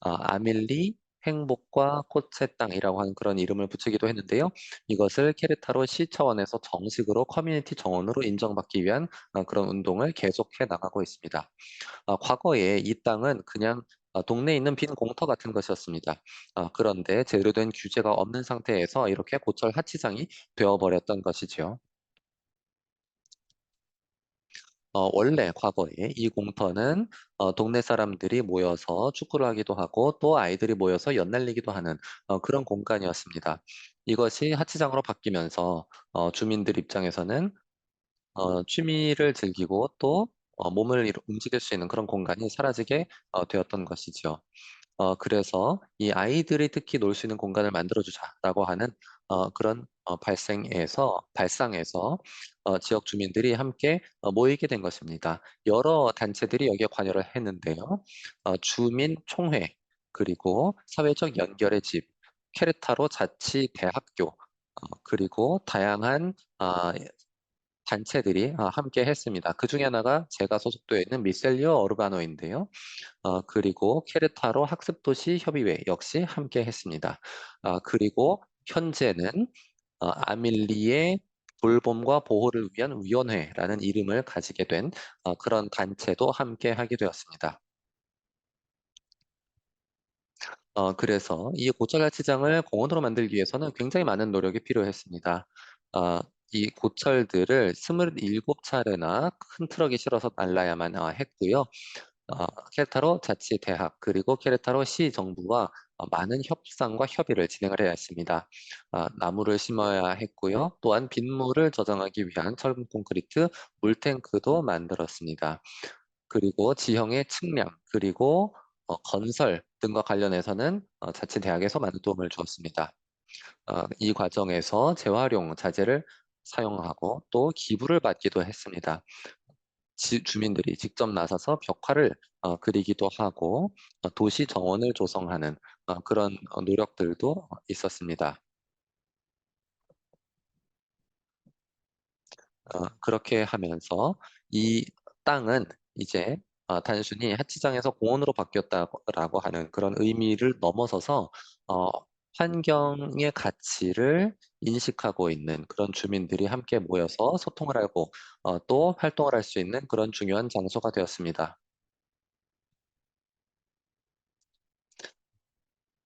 아밀리 행복과 꽃의 땅이라고 하는 그런 이름을 붙이기도 했는데요. 이것을 케레타로 시 차원에서 정식으로 커뮤니티 정원으로 인정받기 위한 그런 운동을 계속해 나가고 있습니다. 과거에 이 땅은 그냥 동네에 있는 빈 공터 같은 것이었습니다. 그런데 제대로 된 규제가 없는 상태에서 이렇게 고철 하치장이 되어버렸던 것이죠. 원래 과거에 이 공터는 동네 사람들이 모여서 축구를 하기도 하고 또 아이들이 모여서 연날리기도 하는 그런 공간이었습니다. 이것이 하치장으로 바뀌면서 주민들 입장에서는 취미를 즐기고 또 몸을 움직일 수 있는 그런 공간이 사라지게 되었던 것이죠. 그래서 이 아이들이 특히 놀 수 있는 공간을 만들어주자라고 하는 그런 발상에서 지역 주민들이 함께 모이게 된 것입니다. 여러 단체들이 여기에 관여를 했는데요. 주민총회, 그리고 사회적 연결의 집, 케레타로 자치대학교, 그리고 다양한 단체들이 함께 했습니다. 그 중에 하나가 제가 소속되어 있는 미셀리오 어르바노인데요. 그리고 케르타로 학습도시 협의회 역시 함께 했습니다. 그리고 현재는 아밀리의 돌봄과 보호를 위한 위원회라는 이름을 가지게 된 그런 단체도 함께 하게 되었습니다. 그래서 이 고철 야치장을 공원으로 만들기 위해서는 굉장히 많은 노력이 필요했습니다. 어, 이 고철들을 27차례나 큰 트럭에 실어서 날라야만 했고요. 케레타로 자치대학 그리고 케레타로 시 정부와 많은 협상과 협의를 진행을 해야 했습니다. 나무를 심어야 했고요. 또한 빗물을 저장하기 위한 철분 콘크리트 물탱크도 만들었습니다. 그리고 지형의 측량, 그리고 건설 등과 관련해서는 자치대학에서 많은 도움을 주었습니다. 이 과정에서 재활용 자재를 사용하고 또 기부를 받기도 했습니다. 주민들이 직접 나서서 벽화를 그리기도 하고 도시 정원을 조성하는 그런 노력들도 있었습니다. 그렇게 하면서 이 땅은 이제 단순히 하치장에서 공원으로 바뀌었다라고 하는 그런 의미를 넘어서서 어, 환경의 가치를 인식하고 있는 그런 주민들이 함께 모여서 소통을 하고 또 활동을 할 수 있는 그런 중요한 장소가 되었습니다.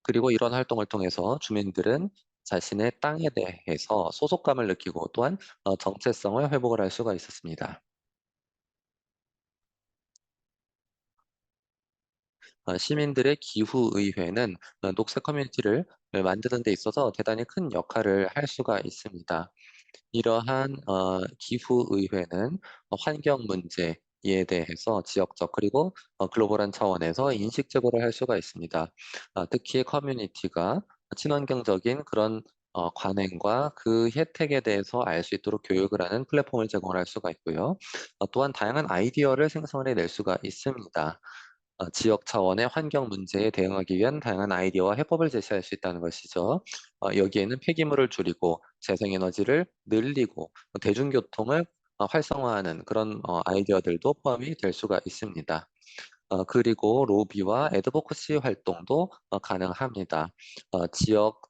그리고 이런 활동을 통해서 주민들은 자신의 땅에 대해서 소속감을 느끼고 또한 정체성을 회복을 할 수가 있었습니다. 시민들의 기후의회는 녹색 커뮤니티를 만드는 데 있어서 대단히 큰 역할을 할 수가 있습니다. 이러한 기후의회는 환경 문제에 대해서 지역적 그리고 글로벌한 차원에서 인식 제고를 할 수가 있습니다. 특히 커뮤니티가 친환경적인 그런 관행과 그 혜택에 대해서 알 수 있도록 교육을 하는 플랫폼을 제공할 수가 있고요. 또한 다양한 아이디어를 생성을 해낼 수가 있습니다. 지역 차원의 환경 문제에 대응하기 위한 다양한 아이디어와 해법을 제시할 수 있다는 것이죠. 여기에는 폐기물을 줄이고 재생에너지를 늘리고 대중교통을 활성화하는 그런 아이디어들도 포함이 될 수가 있습니다. 그리고 로비와 애드보커시 활동도 가능합니다. 지역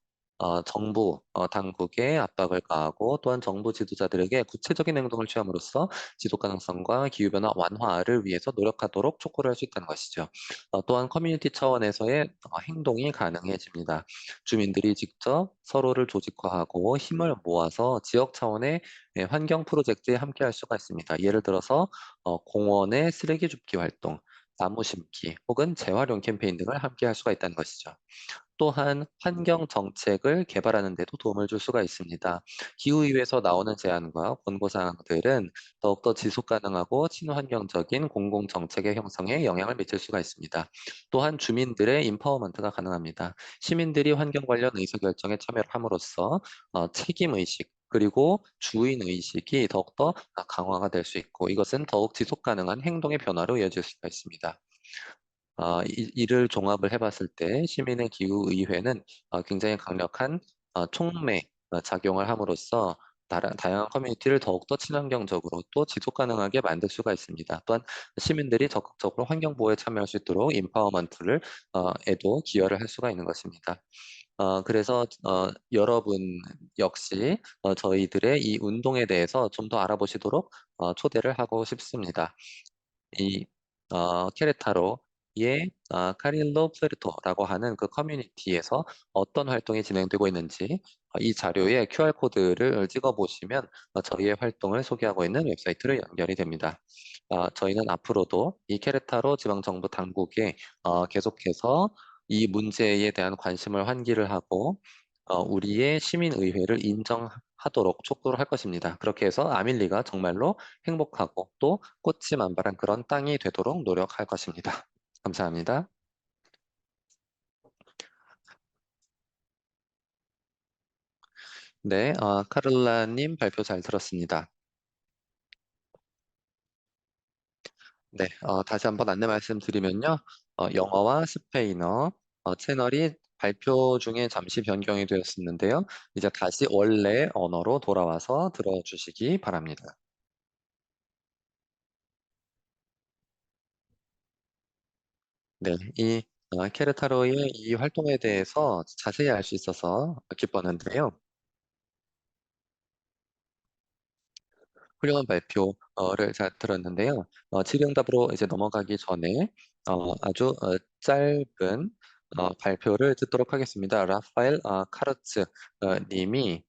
정부 당국에 압박을 가하고 또한 정부 지도자들에게 구체적인 행동을 취함으로써 지속 가능성과 기후변화 완화를 위해서 노력하도록 촉구를 할 수 있다는 것이죠. 또한 커뮤니티 차원에서의 행동이 가능해집니다. 주민들이 직접 서로를 조직화하고 힘을 모아서 지역 차원의 환경 프로젝트에 함께할 수가 있습니다. 예를 들어서 공원의 쓰레기 줍기 활동, 나무 심기 혹은 재활용 캠페인 등을 함께 할 수가 있다는 것이죠. 또한 환경 정책을 개발하는 데도 도움을 줄 수가 있습니다. 기후위에서 나오는 제안과 권고사항들은 더욱더 지속 가능하고 친환경적인 공공 정책의 형성에 영향을 미칠 수가 있습니다. 또한 주민들의 인파워먼트가 가능합니다. 시민들이 환경 관련 의사결정에 참여를 함으로써 책임 의식 그리고 주인 의식이 더욱더 강화가 될 수 있고 이것은 더욱 지속 가능한 행동의 변화로 이어질 수가 있습니다. 이를 종합을 해봤을 때 시민의 기후의회는 굉장히 강력한 촉매 작용을 함으로써 다양한 커뮤니티를 더욱더 친환경적으로 또 지속 가능하게 만들 수가 있습니다. 또한 시민들이 적극적으로 환경 보호에 참여할 수 있도록 인파워먼트를 에도 기여를 할 수가 있는 것입니다. 그래서 여러분 역시 저희들의 이 운동에 대해서 좀 더 알아보시도록 초대를 하고 싶습니다. 이 케레타로의 카릴로 푸에르토라고 하는 그 커뮤니티에서 어떤 활동이 진행되고 있는지 이 자료에 QR코드를 찍어 보시면 저희의 활동을 소개하고 있는 웹사이트로 연결이 됩니다. 저희는 앞으로도 이 케레타로 지방정부 당국에 계속해서 이 문제에 대한 관심을 환기를 하고 우리의 시민의회를 인정하도록 촉구를 할 것입니다. 그렇게 해서 아밀리가 정말로 행복하고 또 꽃이 만발한 그런 땅이 되도록 노력할 것입니다. 감사합니다. 네, 카를라님 발표 잘 들었습니다. 네, 다시 한번 안내 말씀드리면요. 영어와 스페인어 채널이 발표 중에 잠시 변경이 되었었는데요. 이제 다시 원래 언어로 돌아와서 들어주시기 바랍니다. 네, 이 케르타로의 이 활동에 대해서 자세히 알 수 있어서 기뻤는데요. 훌륭한 발표를 잘 들었는데요. 질의응답으로 이제 넘어가기 전에 아주 짧은 발표를 듣도록 하겠습니다. 라파엘 카르츠 님이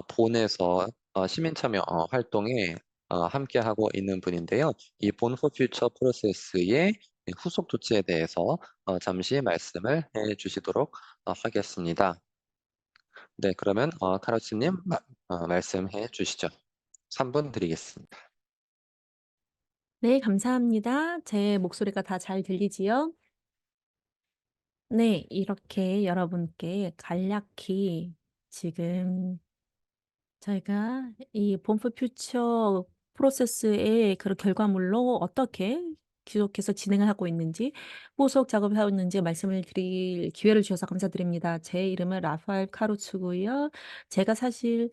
본에서 시민 참여 활동에 함께하고 있는 분인데요. 이 본 포 퓨처 프로세스의 후속 조치에 대해서 잠시 말씀을 해 주시도록 하겠습니다. 네, 그러면 카르츠님 말씀해 주시죠. 3분 드리겠습니다. 네, 감사합니다. 제 목소리가 다 잘 들리지요? 네, 이렇게 여러분께 간략히 지금 저희가 이 본프 퓨처 프로세스의 그런 결과물로 어떻게 계속해서 진행을 하고 있는지, 후속 작업을 하고 있는지 말씀을 드릴 기회를 주셔서 감사드립니다. 제 이름은 라파엘 카루츠고요. 제가 사실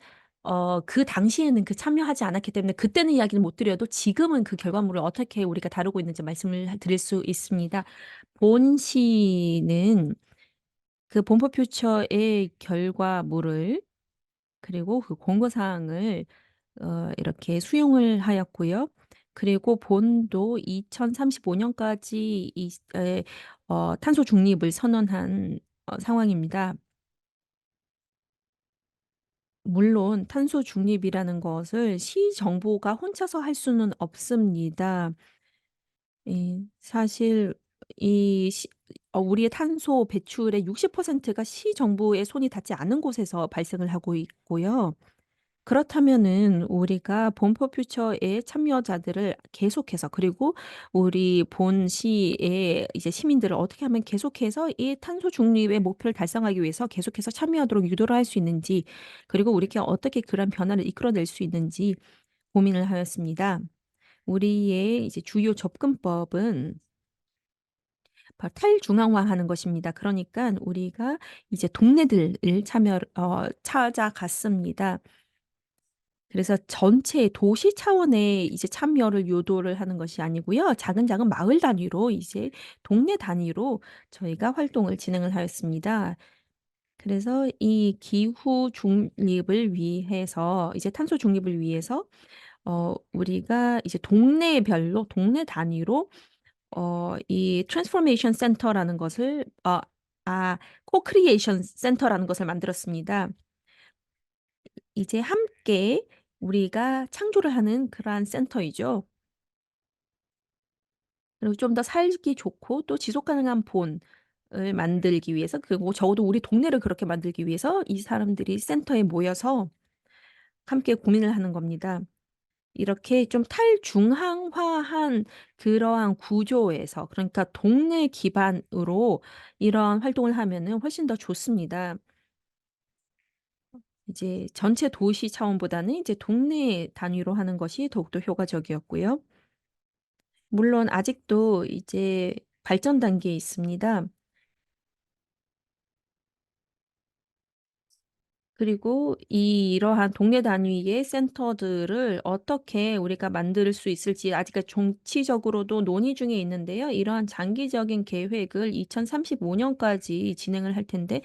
그 당시에는 참여하지 않았기 때문에 그때는 이야기를 못 드려도 지금은 그 결과물을 어떻게 우리가 다루고 있는지 말씀을 드릴 수 있습니다. 본 시는 그 본프 퓨처의 결과물을, 그리고 그 공고 사항을 이렇게 수용을 하였고요. 그리고 본도 2035 년까지 탄소 중립을 선언한 상황입니다. 물론 탄소 중립이라는 것을 시 정부가 혼자서 할 수는 없습니다. 사실 이 시 우리의 탄소 배출의 60%가 시 정부의 손이 닿지 않은 곳에서 발생을 하고 있고요. 그렇다면은 우리가 본 포 퓨처의 참여자들을 계속해서, 그리고 우리 본시의 이제 시민들을 어떻게 하면 계속해서 이 탄소 중립의 목표를 달성하기 위해서 계속해서 참여하도록 유도를 할 수 있는지, 그리고 우리가 어떻게 그런 변화를 이끌어낼 수 있는지 고민을 하였습니다. 우리의 이제 주요 접근법은 바로 탈중앙화하는 것입니다. 그러니까 우리가 이제 동네들을 찾아갔습니다. 그래서 전체 도시 차원의 이제 참여를 유도를 하는 것이 아니고요. 작은 작은 마을 단위로, 이제 동네 단위로 저희가 활동을 진행을 하였습니다. 그래서 이 기후 중립을 위해서, 이제 탄소 중립을 위해서 우리가 이제 동네별로, 동네 단위로 이 트랜스포메이션 센터라는 것을 코크리에이션 센터라는 것을 만들었습니다. 이제 함께 우리가 창조를 하는 그러한 센터이죠. 그리고 좀 더 살기 좋고 또 지속 가능한 본을 만들기 위해서, 그리고 적어도 우리 동네를 그렇게 만들기 위해서 이 사람들이 센터에 모여서 함께 고민을 하는 겁니다. 이렇게 좀 탈중앙화한 그러한 구조에서, 그러니까 동네 기반으로 이런 활동을 하면은 훨씬 더 좋습니다. 이제 전체 도시 차원보다는 이제 동네 단위로 하는 것이 더욱더 효과적이었고요. 물론 아직도 이제 발전 단계에 있습니다. 그리고 이러한 동네 단위의 센터들을 어떻게 우리가 만들 수 있을지 아직까지 정치적으로도 논의 중에 있는데요. 이러한 장기적인 계획을 2035 년까지 진행을 할 텐데,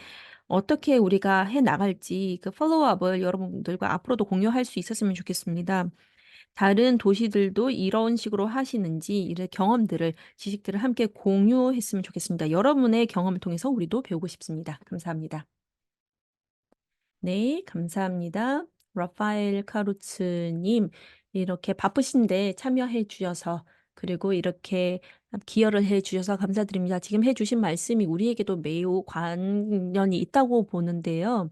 어떻게 우리가 해 나갈지 그 팔로우업을 여러분들과 앞으로도 공유할 수 있었으면 좋겠습니다. 다른 도시들도 이런 식으로 하시는지, 이런 경험들을, 지식들을 함께 공유했으면 좋겠습니다. 여러분의 경험을 통해서 우리도 배우고 싶습니다. 감사합니다. 네, 감사합니다. 라파엘 카루츠 님, 이렇게 바쁘신데 참여해 주셔서, 그리고 이렇게 기여를 해 주셔서 감사드립니다. 지금 해 주신 말씀이 우리에게도 매우 관련이 있다고 보는데요.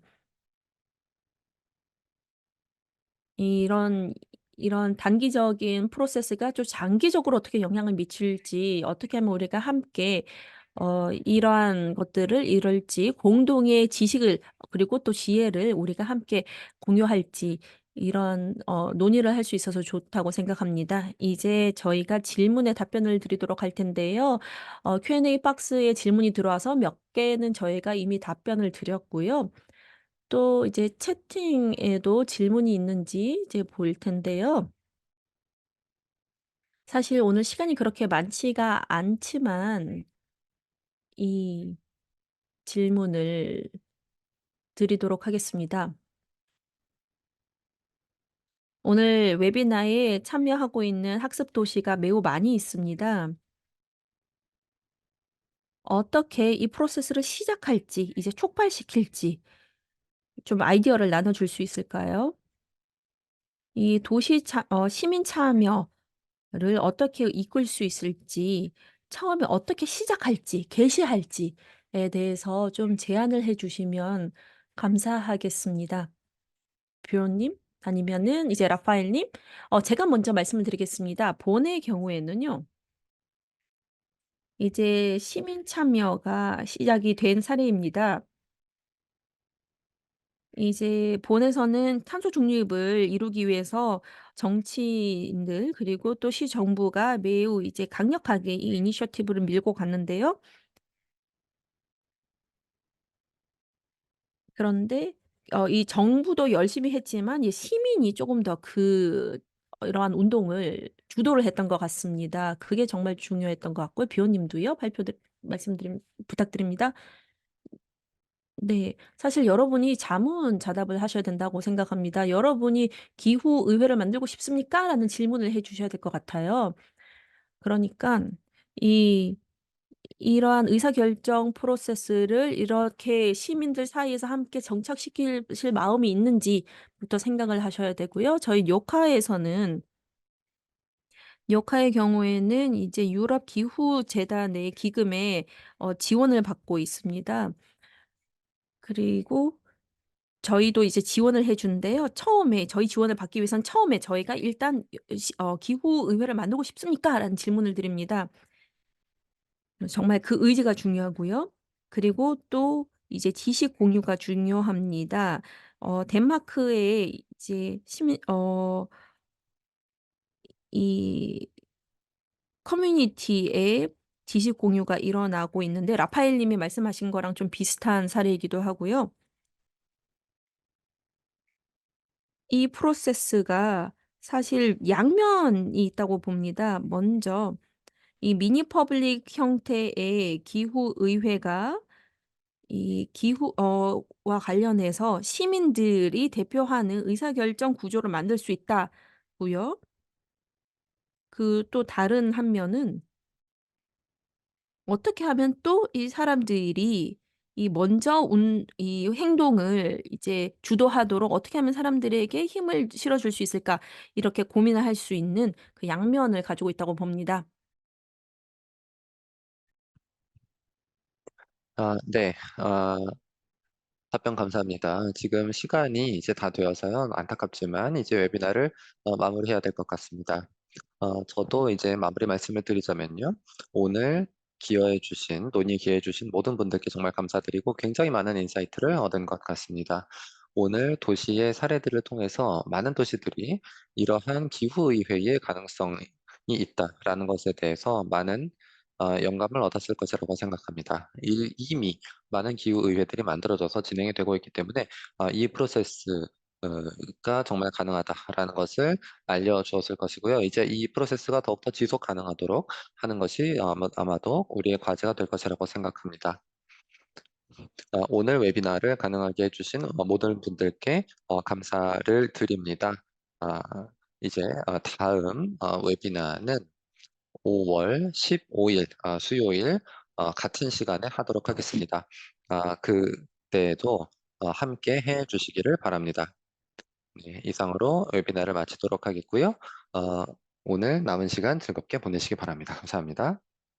이런 이런 단기적인 프로세스가 좀 장기적으로 어떻게 영향을 미칠지, 어떻게 하면 우리가 함께 이러한 것들을 이룰지, 공동의 지식을, 그리고 또 지혜를 우리가 함께 공유할지, 이런 논의를 할 수 있어서 좋다고 생각합니다. 이제 저희가 질문에 답변을 드리도록 할 텐데요. Q&A 박스에 질문이 들어와서 몇 개는 저희가 이미 답변을 드렸고요. 또 이제 채팅에도 질문이 있는지 이제 볼 텐데요. 사실 오늘 시간이 그렇게 많지가 않지만 이 질문을 드리도록 하겠습니다. 오늘 웨비나에 참여하고 있는 학습 도시가 매우 많이 있습니다. 어떻게 이 프로세스를 시작할지, 이제 촉발시킬지 좀 아이디어를 나눠줄 수 있을까요? 이 시민 참여를 어떻게 이끌 수 있을지, 처음에 어떻게 시작할지, 개시할지에 대해서 좀 제안을 해 주시면 감사하겠습니다. 뷰어님 아니면은 이제 라파엘님. 제가 먼저 말씀을 드리겠습니다. 본의 경우에는요. 이제 시민 참여가 시작이 된 사례입니다. 이제 본에서는 탄소 중립을 이루기 위해서 정치인들 그리고 또 시정부가 매우 이제 강력하게 이 이니셔티브를 밀고 갔는데요. 그런데 이 정부도 열심히 했지만 이 시민이 조금 더 이러한 운동을 주도를 했던 것 같습니다. 그게 정말 중요했던 것 같고요. 비오님도요. 부탁드립니다. 네. 사실 여러분이 자문자답을 하셔야 된다고 생각합니다. "여러분이 기후 의회를 만들고 싶습니까?" 라는 질문을 해 주셔야 될 것 같아요. 그러니깐 이 이러한 의사결정 프로세스를 이렇게 시민들 사이에서 함께 정착시키실 마음이 있는지부터 생각을 하셔야 되고요. 저희 요카의 경우에는 이제 유럽 기후 재단의 기금에 지원을 받고 있습니다. 그리고 저희도 이제 지원을 해 주는데요. 처음에 저희 지원을 받기 위해선 처음에 저희가 일단 "기후 의회를 만들고 싶습니까?" 라는 질문을 드립니다. 정말 그 의지가 중요하고요. 그리고 또 이제 지식 공유가 중요합니다. 덴마크의 이제 시민 이 커뮤니티에 지식 공유가 일어나고 있는데 라파엘 님이 말씀하신 거랑 좀 비슷한 사례이기도 하고요. 이 프로세스가 사실 양면이 있다고 봅니다. 먼저 이 미니 퍼블릭 형태의 기후 의회가 이 기후 와 관련해서 시민들이 대표하는 의사결정 구조를 만들 수 있다고요. 그 또 다른 한 면은 어떻게 하면 또 이 사람들이 이 행동을 이제 주도하도록 어떻게 하면 사람들에게 힘을 실어줄 수 있을까 이렇게 고민을 할 수 있는 그 양면을 가지고 있다고 봅니다. 네. 답변 감사합니다. 지금 시간이 이제 다 되어서요. 안타깝지만 이제 웨비나를 마무리해야 될 것 같습니다. 저도 이제 마무리 말씀을 드리자면요. 오늘 논의에 기여해 주신 모든 분들께 정말 감사드리고 굉장히 많은 인사이트를 얻은 것 같습니다. 오늘 도시의 사례들을 통해서 많은 도시들이 이러한 기후의회의 가능성이 있다라는 것에 대해서 많은 영감을 얻었을 것이라고 생각합니다. 이미 많은 기후의회들이 만들어져서 진행이 되고 있기 때문에 이 프로세스 가 정말 가능하다라는 것을 알려주었을 것이고요. 이제 이 프로세스가 더욱더 지속 가능하도록 하는 것이 아마도 우리의 과제가 될 것이라고 생각합니다. 오늘 웨비나를 가능하게 해주신 모든 분들께 감사를 드립니다. 아, 이제 다음 웨비나는 5월 15일 수요일 같은 시간에 하도록 하겠습니다. 그때도 함께 해주시기를 바랍니다. 네, 이상으로 웨비나를 마치도록 하겠고요. 오늘 남은 시간 즐겁게 보내시기 바랍니다. 감사합니다.